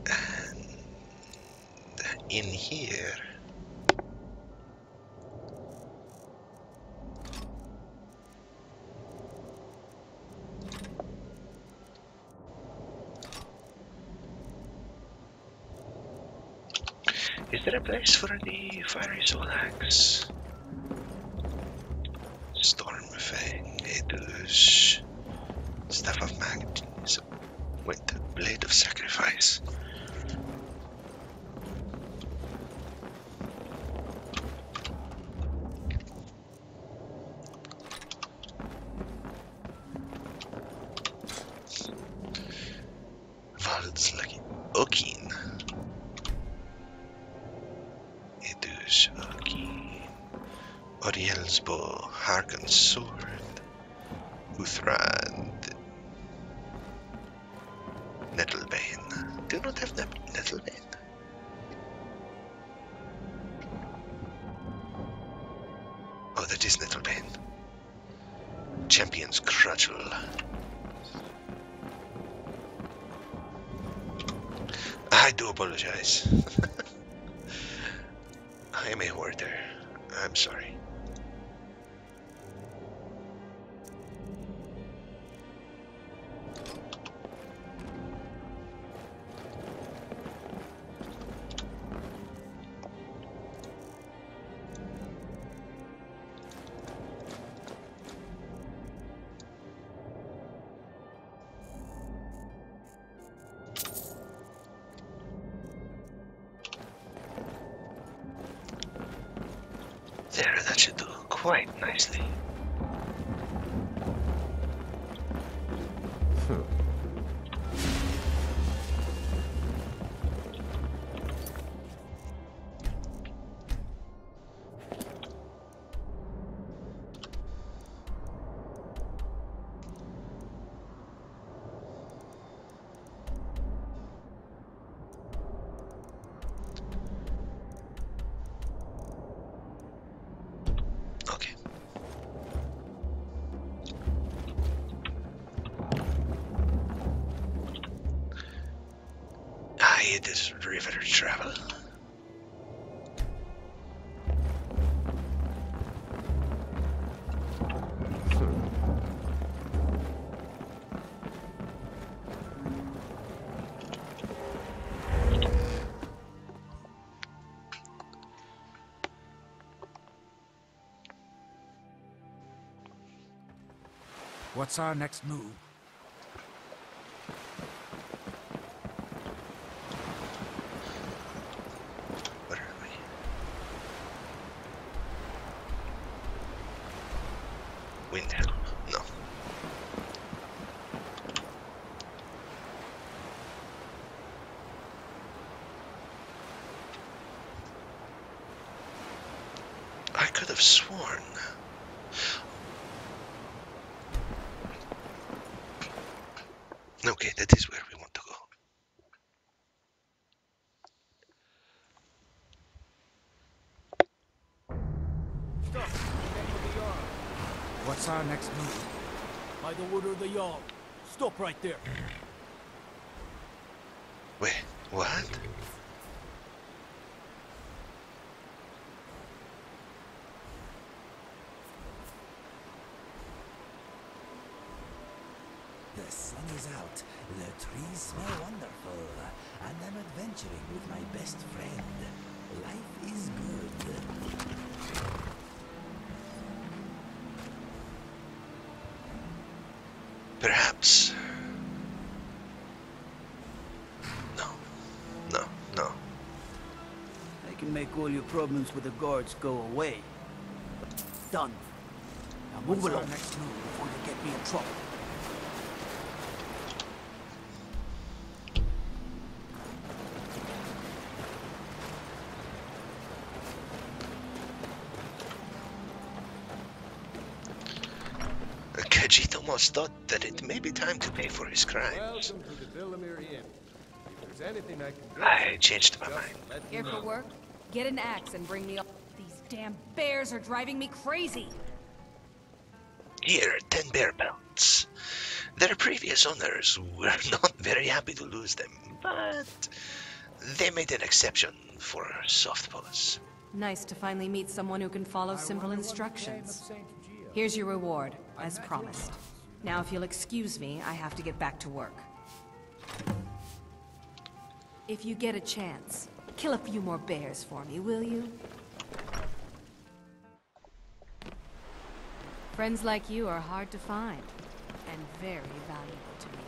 And in here. Is there a place for the fiery soul axe? Stormfang, Edus, Staff of Magnetism. Wait, the Blade of Sacrifice. Vald's Lucky Okin. Edus Okin. Oriel's Bow, Harkon's Sword. Uthrad. Nettlebane. Do you not have Nettlebane? Oh, that is Nettlebane. Champion's Crutchel. I do apologize. I am a hoarder. I'm sorry. There, that should do quite nicely. Okay. It is river travel. What's our next move? Where are we? Windhelm? No. I could have sworn. Okay, that is where we want to go. What's our next move? By the order of the Jarl. Stop right there. Wait, what? The sun is out, the trees smell wonderful, and I'm adventuring with my best friend. Life is good. Perhaps. No. No, no. I can make all your problems with the guards go away. Done. Now move What's our along next move? before you get me in trouble. Ajit almost thought that it may be time to pay for his crimes. Welcome to the Villamere Inn. If there's anything I can get I you, changed my just mind. let me Here for know. work? Get an axe and bring me all. These damn bears are driving me crazy. Here, 10 bear pelts. Their previous owners were not very happy to lose them, but they made an exception for soft paws. Nice to finally meet someone who can follow simple instructions. Here's your reward, as promised. Now, if you'll excuse me, I have to get back to work. If you get a chance, kill a few more bears for me, will you? Friends like you are hard to find, and very valuable to me.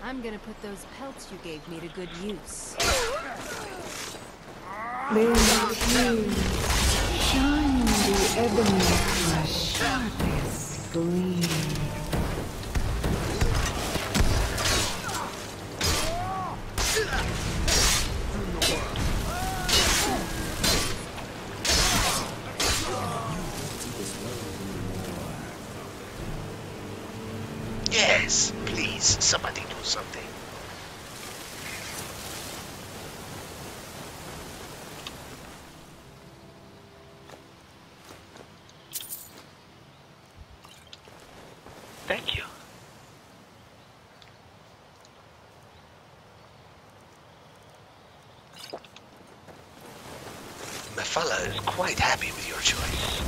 I'm gonna put those pelts you gave me to good use. Shine the ebony the sharpest gleam. Yes, please, somebody do something. Thank you. Mephala is quite happy with your choice.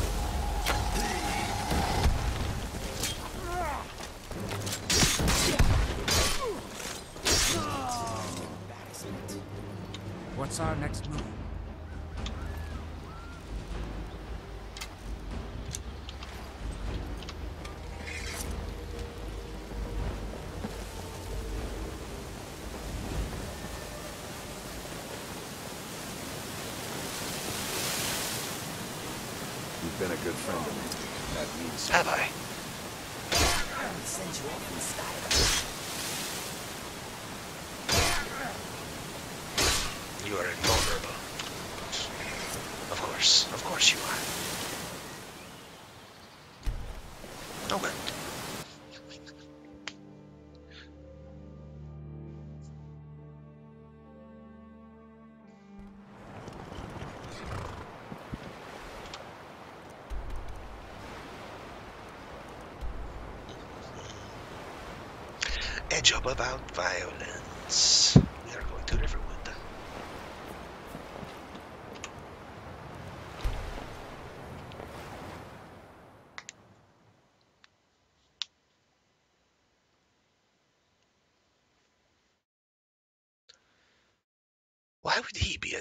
What's our next move? You've been a good friend of mine. That means Have I? I'll send you off in style. You are invulnerable. Of course you are. Oh well. A job about violence. We are going to Riverwood. Why would he be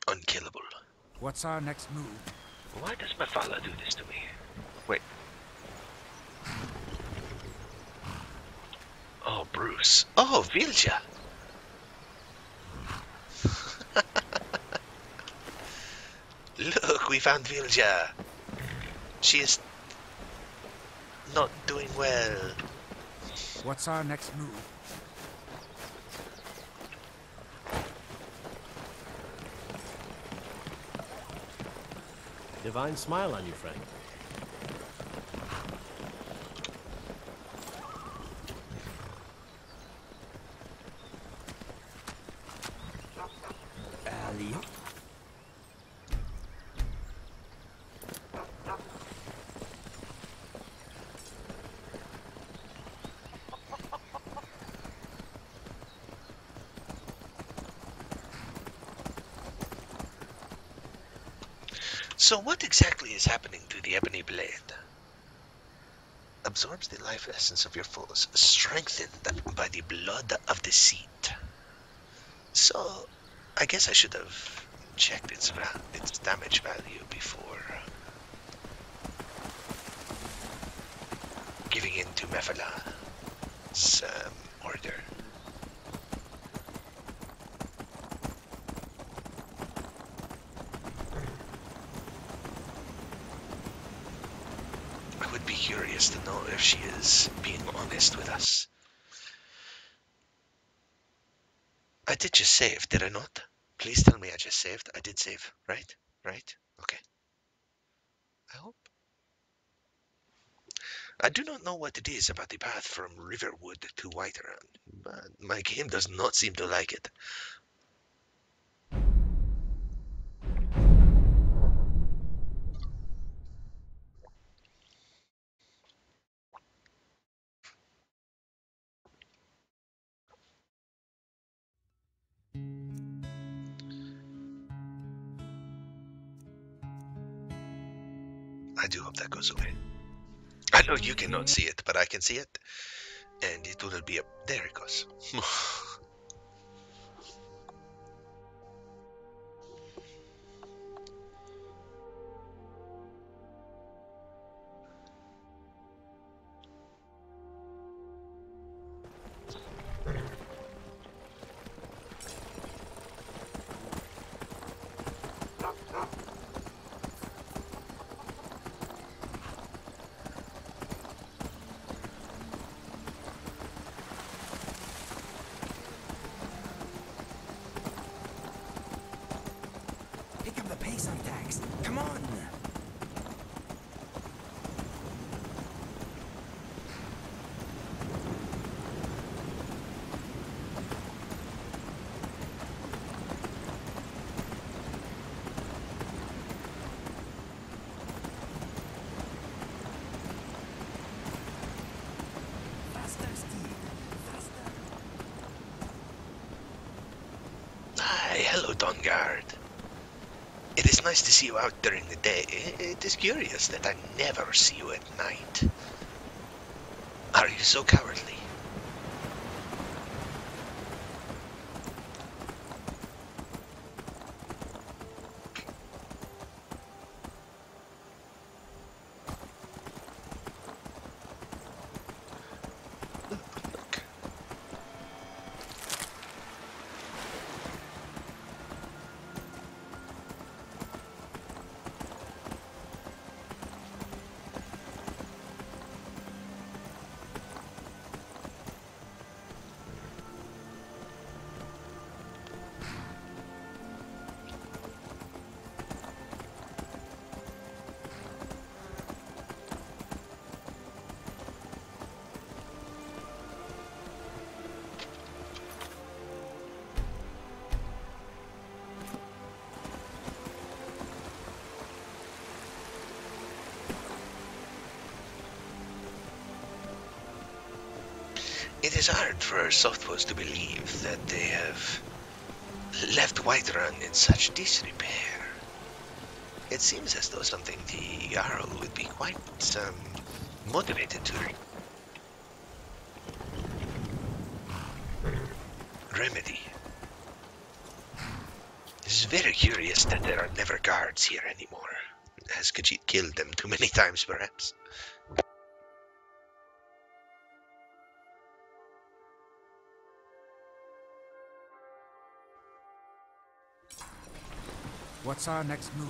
unkillable? What's our next move? Why does my father do this to me? Wait. Oh, Bruce. Oh, Vilja. Look, we found Vilja. She is not doing well. What's our next move? Divine smile on you, friend. Ali. So what exactly is happening to the ebony blade? Absorbs the life essence of your foes, strengthened by the blood of deceit. So, I guess I should have checked its damage value before giving in to Mephala's order. I would be curious to know if she is being honest with us. I did just save, did I not? Please tell me I just saved. I did save, right? Right? Okay. I do not know what it is about the path from Riverwood to Whiterun, but my game does not seem to like it. I do hope that goes away. I know you cannot see it, but I can see it. And it will be up. There it goes. Pick up the pace on tax. Come on! Faster, Steve. Faster. Hi, hello, Dawnguard. It is nice to see you out during the day. It is curious that I never see you at night. Are you so cowardly? Look. It is hard for Softpost to believe that they have left Whiterun in such disrepair. It seems as though something the Jarl would be quite motivated to remedy. It is very curious that there are never guards here anymore. Has Khajiit killed them too many times, perhaps? What's our next move?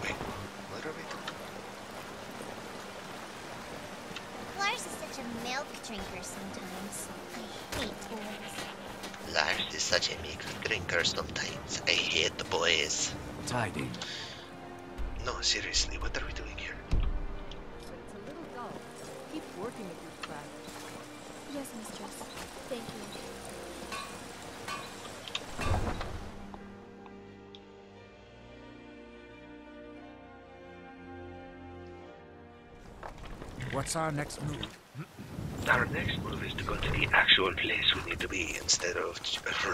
Wait, what are we doing? Lars is such a milk drinker sometimes. I hate boys. Lars is such a milk drinker sometimes. I hate the boys. Tidy. No, seriously, what are we doing here? It's a little dull. Keep working at your craft. Yes, mistress. Thank you. What's our next move? Our next move is to go to the actual place we need to be instead of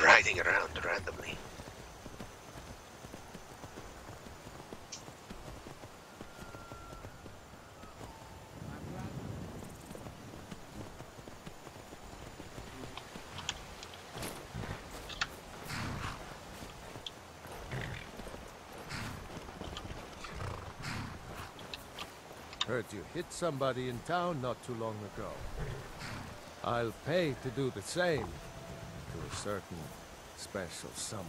riding around randomly. Heard you hit somebody in town not too long ago. I'll pay to do the same to a certain special someone.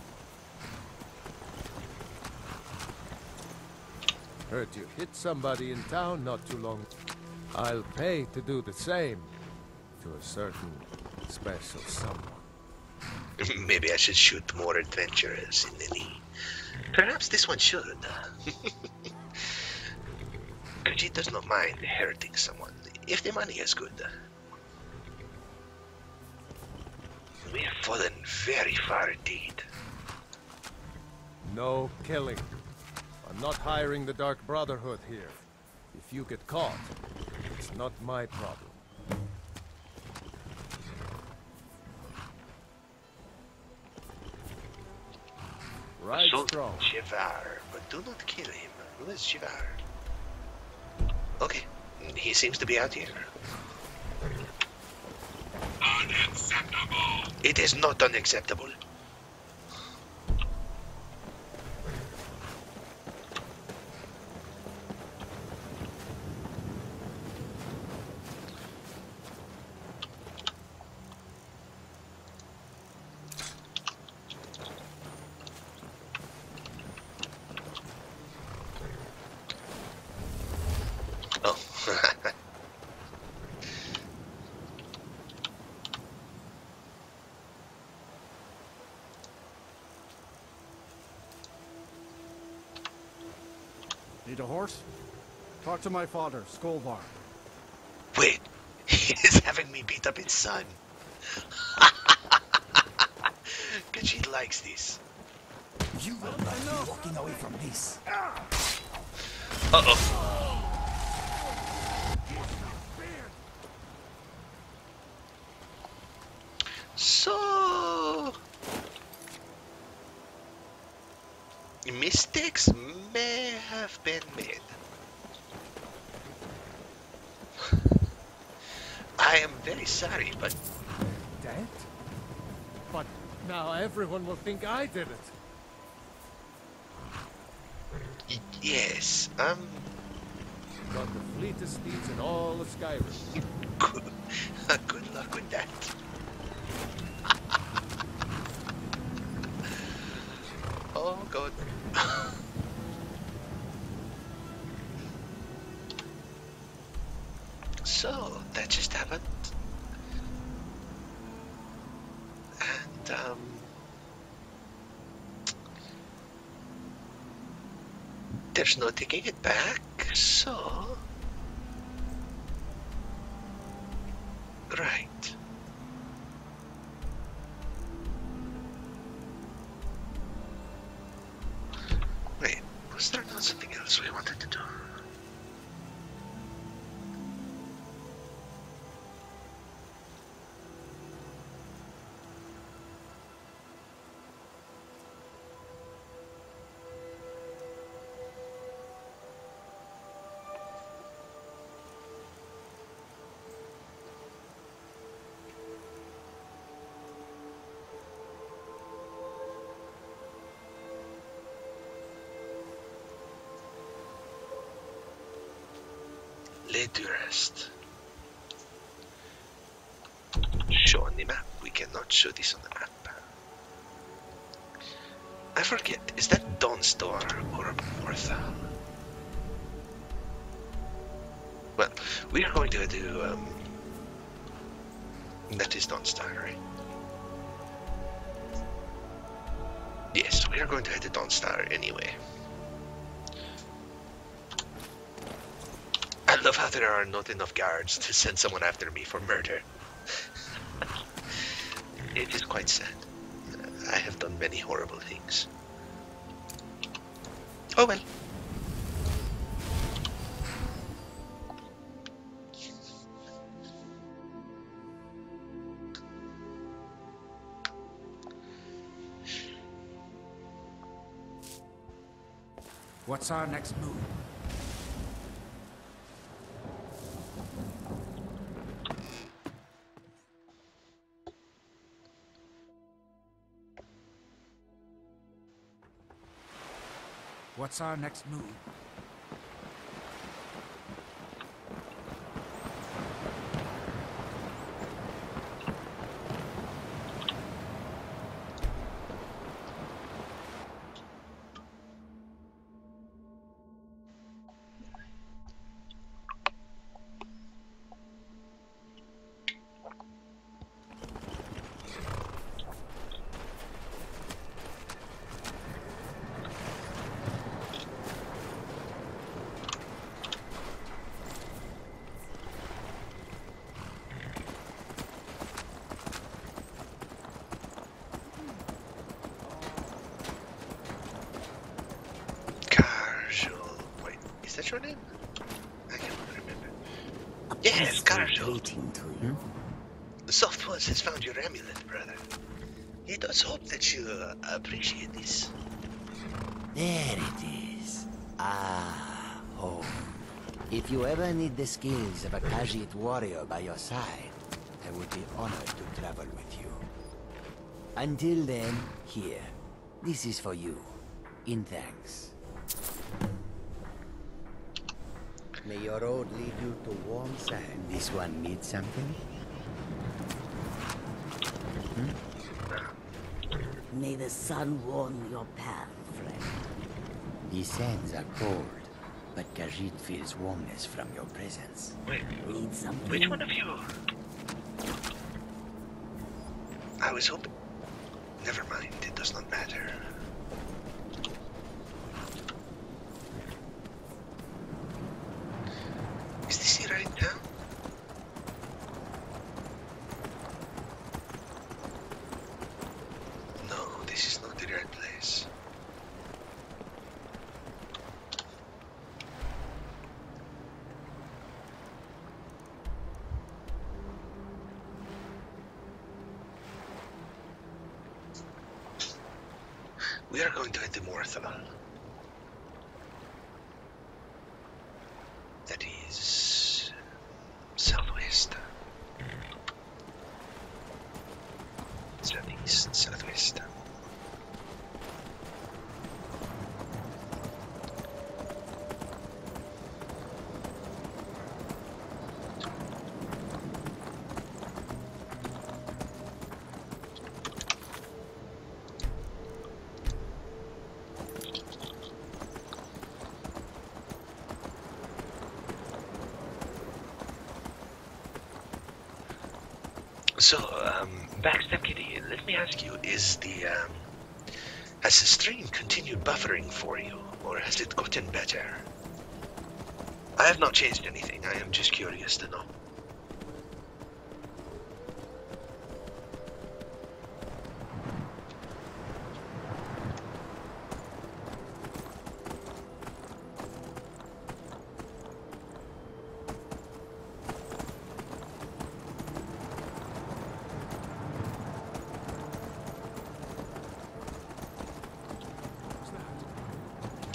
Heard you hit somebody in town not too long. I'll pay to do the same to a certain special someone. Maybe I should shoot more adventurers in the knee. Perhaps this one should. Khajiit does not mind hurting someone if the money is good. We have fallen very far indeed. No killing. I'm not hiring the Dark Brotherhood here. If you get caught, it's not my problem. Right strong. Shivar, but do not kill him. Who is Shivar? Okay, he seems to be out here. Unacceptable! It is not unacceptable. Need a horse? Talk to my father, Skolvar. Wait, he is having me beat up his son. Khajiit likes this. You will not be walking away from this. Uh-oh. So... mistakes may have been made. I am very sorry, but... Dead? But now everyone will think I did it. Yes, Got the fleetest steeds in all of Skyrim. Good luck with that. Oh god. So, that just happened. And, there's no taking it back, so... Right. Wait, was there not something else we wanted to do? Laid to rest. Show on the map. We cannot show this on the map. I forget, is that Dawnstar or Morthal? Well, we are going to do, that is Dawnstar, right? Yes, we are going to head to Dawnstar anyway. I love how there are not enough guards to send someone after me for murder. It is quite sad. I have done many horrible things. Oh well. What's our next move? What's our next move? that your name? I can't remember. Yes, Carjo. Soft Paws has found your amulet, brother. He does hope that you appreciate this. There it is. Ah, home. If you ever need the skills of a Khajiit warrior by your side, I would be honored to travel with you. Until then, here. This is for you. In thanks. May your road lead you to warm sand. This one needs something? May the sun warm your path, friend. These sands are cold, but Khajiit feels warmness from your presence. Wait, Need something? which one of you? I was hoping... Never mind, it does not matter. Is this it right now? No, this is not the right place. We are going to hit the Morthal. That is southwest. Southeast, southwest. So, Backstep Kitty, let me ask you, has the stream continued buffering for you, or has it gotten better? I have not changed anything, I am just curious to know.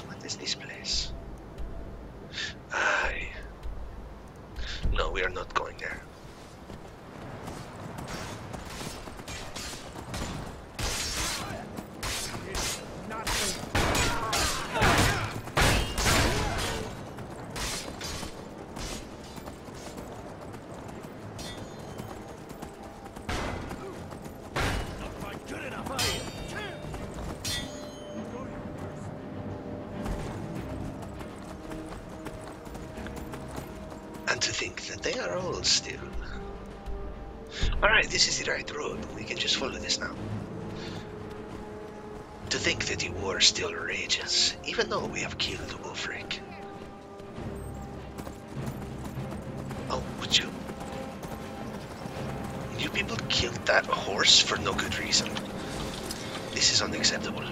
What is this place? No, we are not going there. And to think that they are all still. Alright, this is the right road. We can just follow this now. To think that the war still rages, even though we have killed Ulfric. Oh, would you? You people killed that horse for no good reason. This is unacceptable.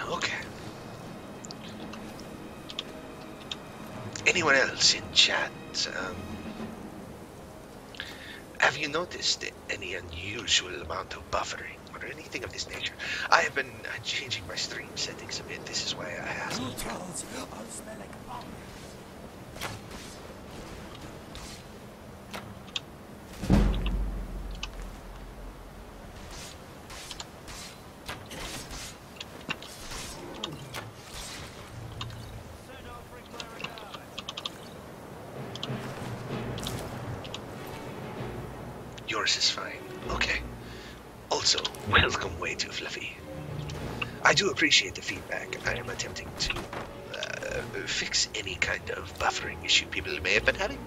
Okay. Anyone else in chat? Have you noticed any unusual amount of buffering or anything of this nature? I have been changing my stream settings a bit. This is why I asked. You trolls all smell like bomb. Yours is fine. Okay. Also, welcome way too fluffy. I do appreciate the feedback. I am attempting to fix any kind of buffering issue people may have been having.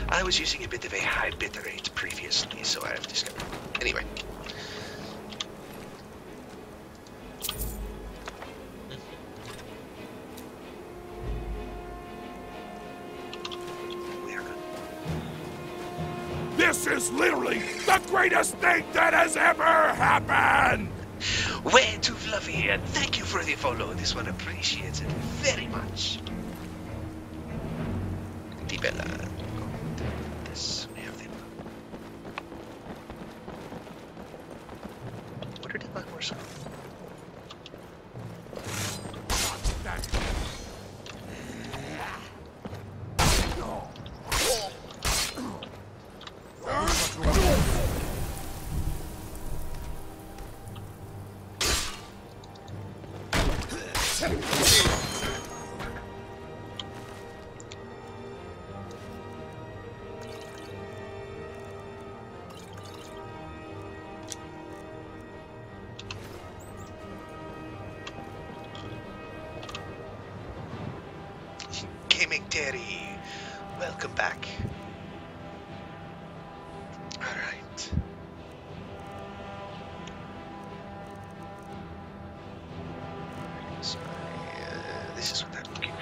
I was using a bit of a high bitrate previously, so I have discovered. Anyway, literally the greatest thing that has ever happened! Way too fluffy, and thank you for the follow. This one appreciates it very much. Di bella. This we have them. Where did my horse go? Gaming Daddy, welcome back. Alright. So, this is what I'm looking for.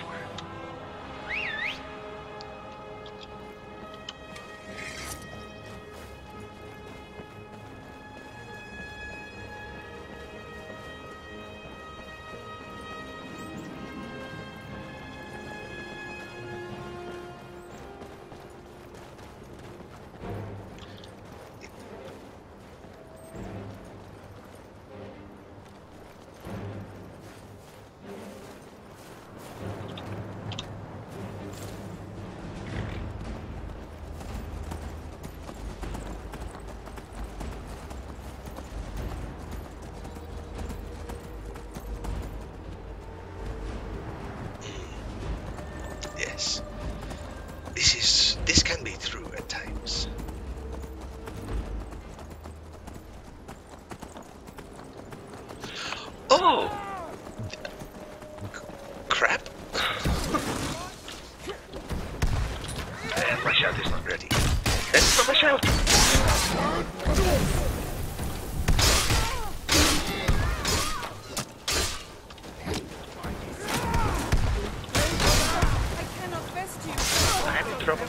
Yes. This can be true at times. Oh! Crap. And my shout is not ready. That's not my shout! I'm in trouble.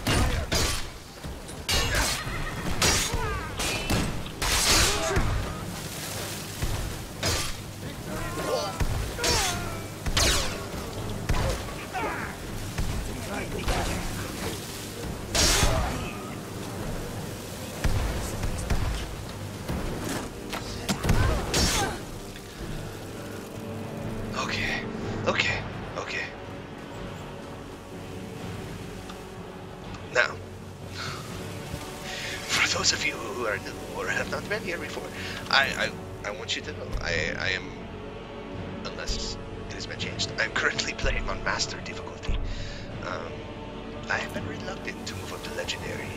Okay. Now, for those of you who are new or have not been here before, I want you to know I am, unless it has been changed, I'm currently playing on Master difficulty. I have been reluctant to move up to Legendary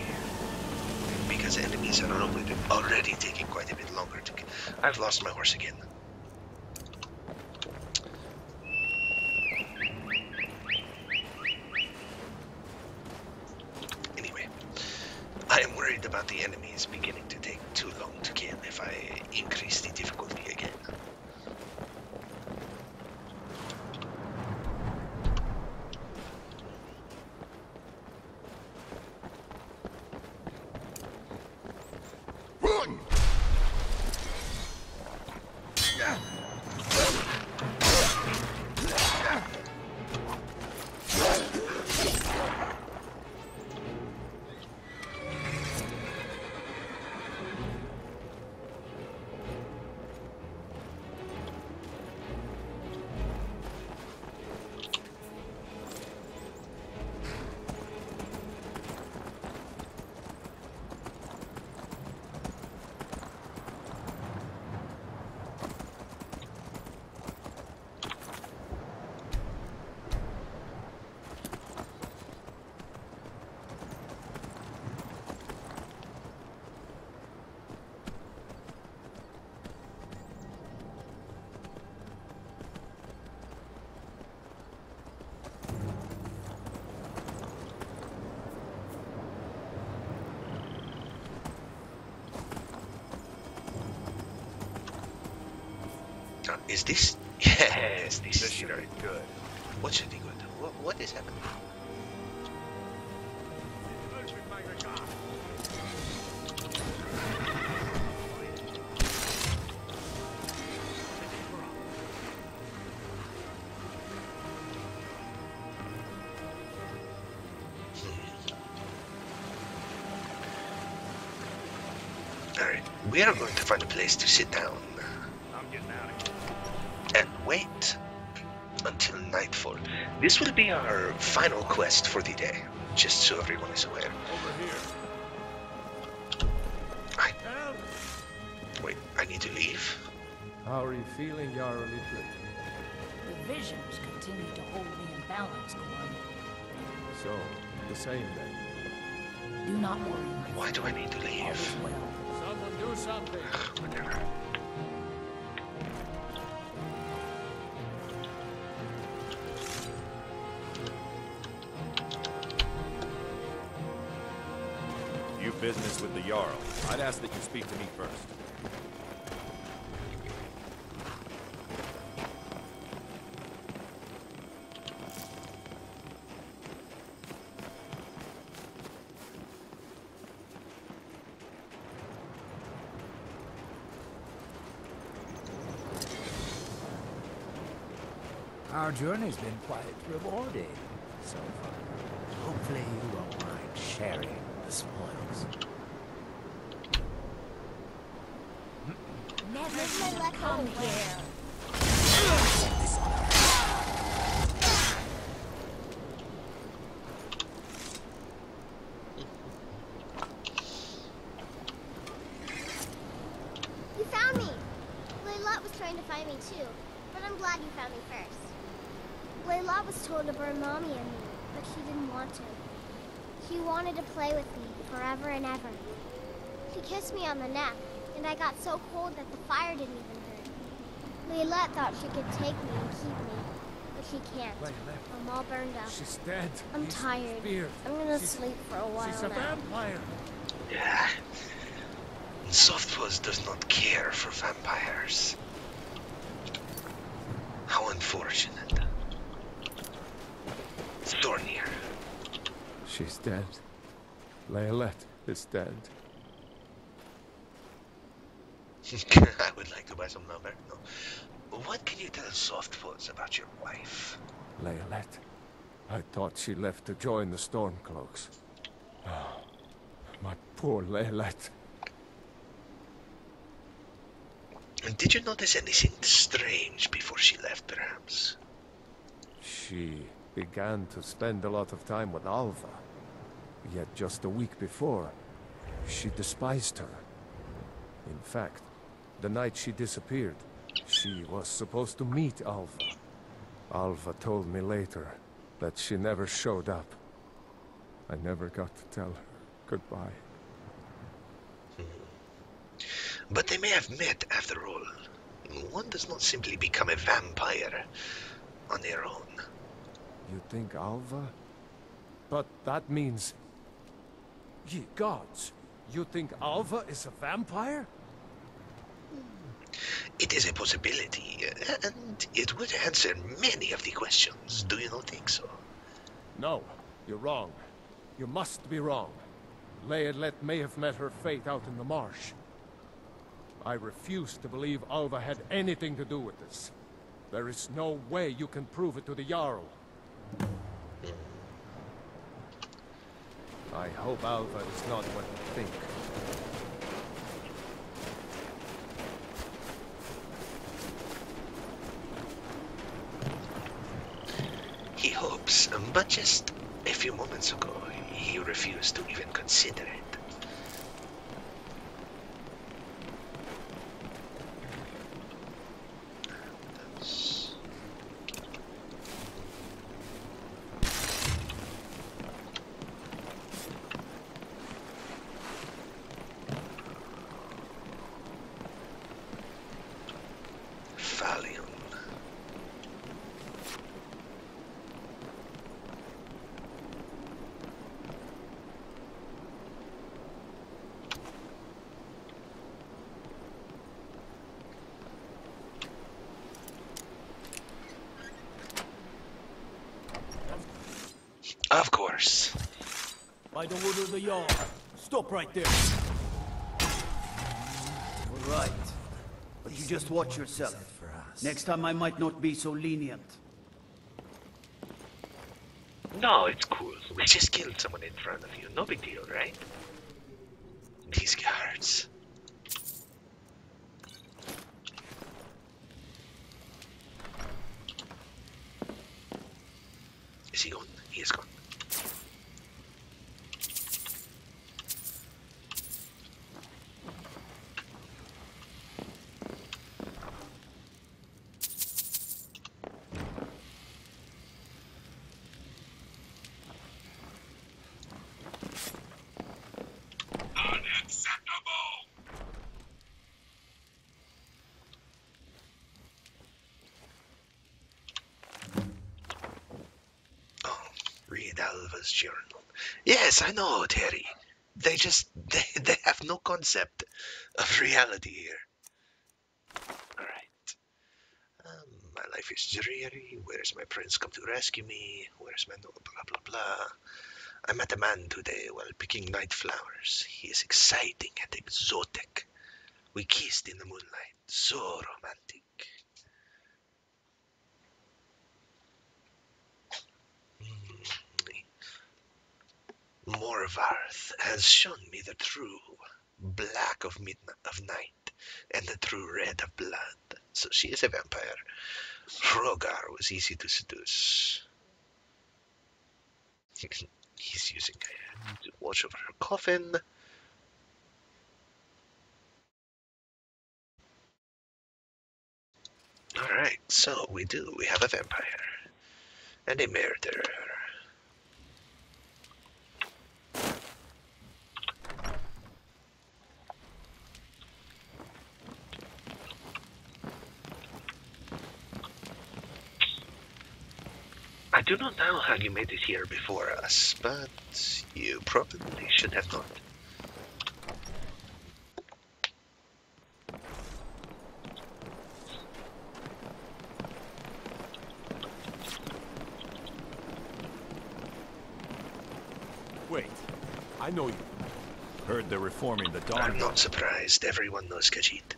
because enemies are already taking quite a bit longer to get. I've lost my horse again. Anyway, I am worried about the enemies beginning to take too long to kill if I increase the difficulty again. Is this? Yes, this should be good. What should be good? What is happening? Alright, we are going to find a place to sit down. I'm getting out of here. And wait until nightfall. This will be our final quest for the day, just so everyone is aware. Over here. Wait, I need to leave? How are you feeling, Jarl Idrid? The visions continue to hold me in balance, Gorm. So, the same then. Do not worry, my Why do I need to leave? all is well. Someone do something! Whatever. You business with the Jarl. I'd ask that you speak to me first. Our journey's been quite rewarding so far. Hopefully you won't mind sharing the spoils. Never let home here. You found me! Layla was trying to find me too, but I'm glad you found me first. Layla was told to burn Mommy and me, but she didn't want to. She wanted to play with me forever and ever. She kissed me on the neck, and I got so cold that the fire didn't even hurt. Layla thought she could take me and keep me, but she can't. I'm all burned up. She's dead. I'm tired. I'm gonna sleep for a while She's a now. vampire. Yeah. Softpaws does not care for vampires. How unfortunate. Thornir. She's dead. Leolette is dead. I would like to buy some number. No. What can you tell Softpaws about your wife? Leolette. I thought she left to join the Stormcloaks. Oh, my poor Leolette. Did you notice anything strange before she left, perhaps? She began to spend a lot of time with Alva. Yet just a week before, she despised her. In fact, the night she disappeared, she was supposed to meet Alva. Alva told me later that she never showed up. I never got to tell her goodbye. But they may have met after all. One does not simply become a vampire on their own. You think Alva? But that means... Ye gods! You think Alva is a vampire? It is a possibility, and it would answer many of the questions. Do you not think so? No, you're wrong. You must be wrong. Leolette may have met her fate out in the marsh. I refuse to believe Alva had anything to do with this. There is no way you can prove it to the Jarl. I hope Alva is not what you think. He hopes, but just a few moments ago, he refused to even consider it. Of course. By the word of the Jarl. Stop right there. All right. But you just watch yourself. Next time I might not be so lenient. No, it's cool. We just killed someone in front of you. No big deal, right? These guards. is gone. Read Alva's journal. Yes, I know, Terry. They have no concept of reality here. Alright. My life is dreary. Where's my prince come to rescue me? Where's my no blah blah blah? I met a man today while picking night flowers. He is exciting and exotic. We kissed in the moonlight. So romantic. Morvarth has shown me the true black of night and the true red of blood. So she is a vampire. Hrogar was easy to seduce. He's using a hand to watch over her coffin. Alright, so we have a vampire and a murderer. I do not know how you made it here before us, but you probably should have not. Wait, I know you. Heard they're reforming the Dawn. I'm not surprised. Everyone knows Khajiit.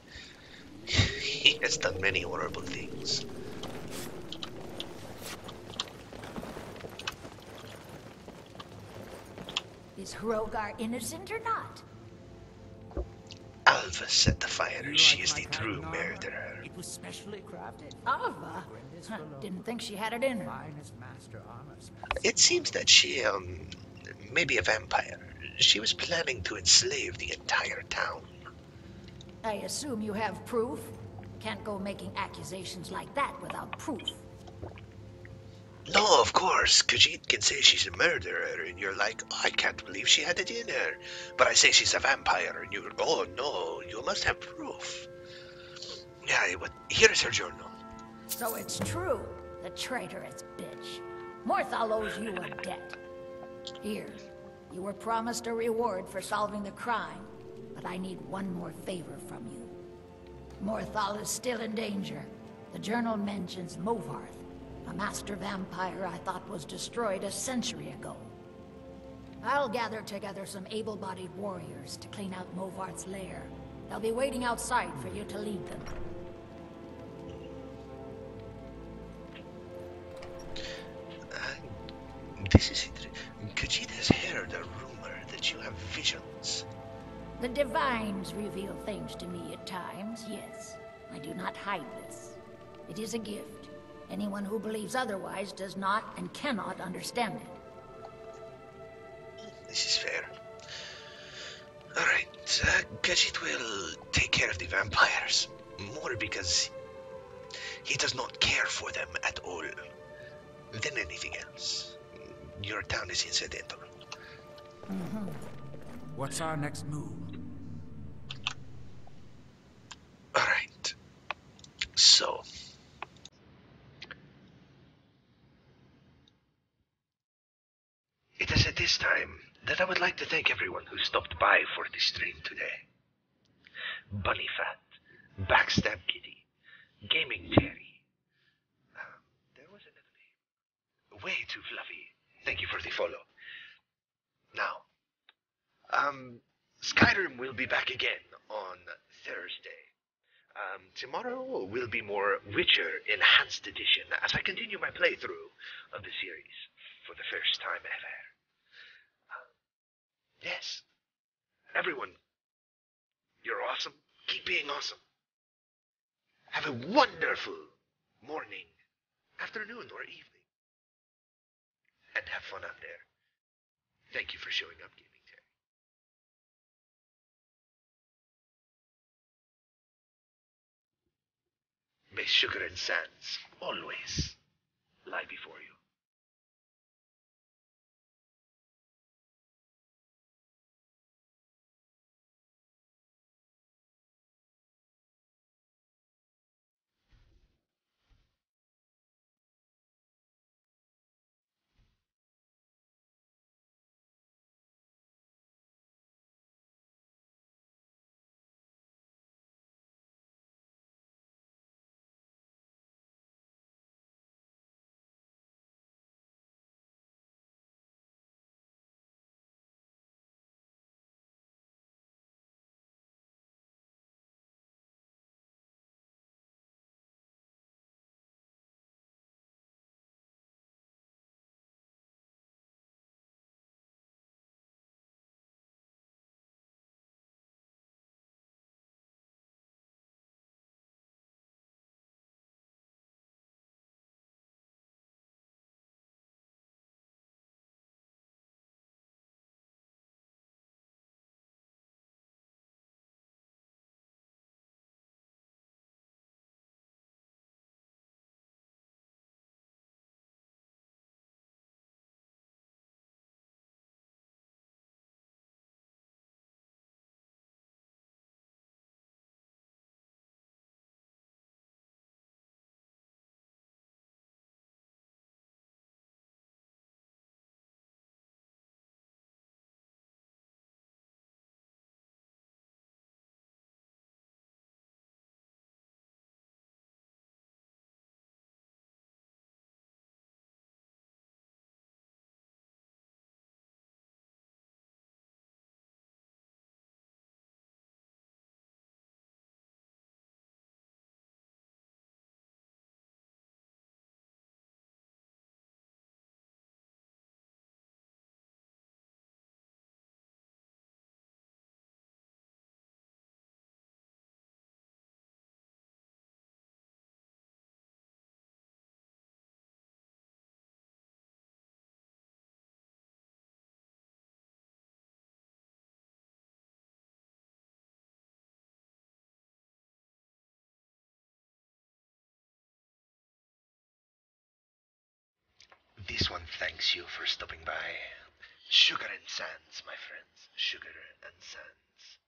He has done many horrible things. Is Hrogar innocent or not? Alva set the fire. She is the true murderer. It was specially crafted. Alva? Huh, didn't think she had it in her. It seems that she, may be a vampire. She was planning to enslave the entire town. I assume you have proof? Can't go making accusations like that without proof. No, of course. Khajiit can say she's a murderer, and you're like, oh, I can't believe she had it in her. But I say she's a vampire, and you're, oh no, you must have proof. Yeah, but here's her journal. So it's true, the traitorous bitch. Morthal owes you a debt. Here, you were promised a reward for solving the crime, but I need one more favor from you. Morthal is still in danger. The journal mentions Movarth, a master vampire I thought was destroyed a century ago. I'll gather together some able-bodied warriors to clean out Movarth's lair. They'll be waiting outside for you to lead them. This is it. Khajiit has heard a rumor that you have visions. The Divines reveal things to me at times, yes. I do not hide this. It is a gift. Anyone who believes otherwise does not and cannot understand it. This is fair. Alright, Khajiit will take care of the vampires. More because he does not care for them at all. Than anything else. Your town is incidental. What's our next move? Alright. So. It is at this time that I would like to thank everyone who stopped by for the stream today. Bunny Fat, Backstab Kitty, Gaming Terry. There was another name. Way too fluffy. Thank you for the follow. Now, Skyrim will be back again on Thursday. Tomorrow will be more Witcher Enhanced Edition as I continue my playthrough of the series for the first time ever. Yes, everyone, you're awesome. Keep being awesome. Have a wonderful morning, afternoon, or evening. and have fun out there. Thank you for showing up, Gaming Terry. May sugar and sands always lie before you. This one thanks you for stopping by. Sugar and sands, my friends. Sugar and sands.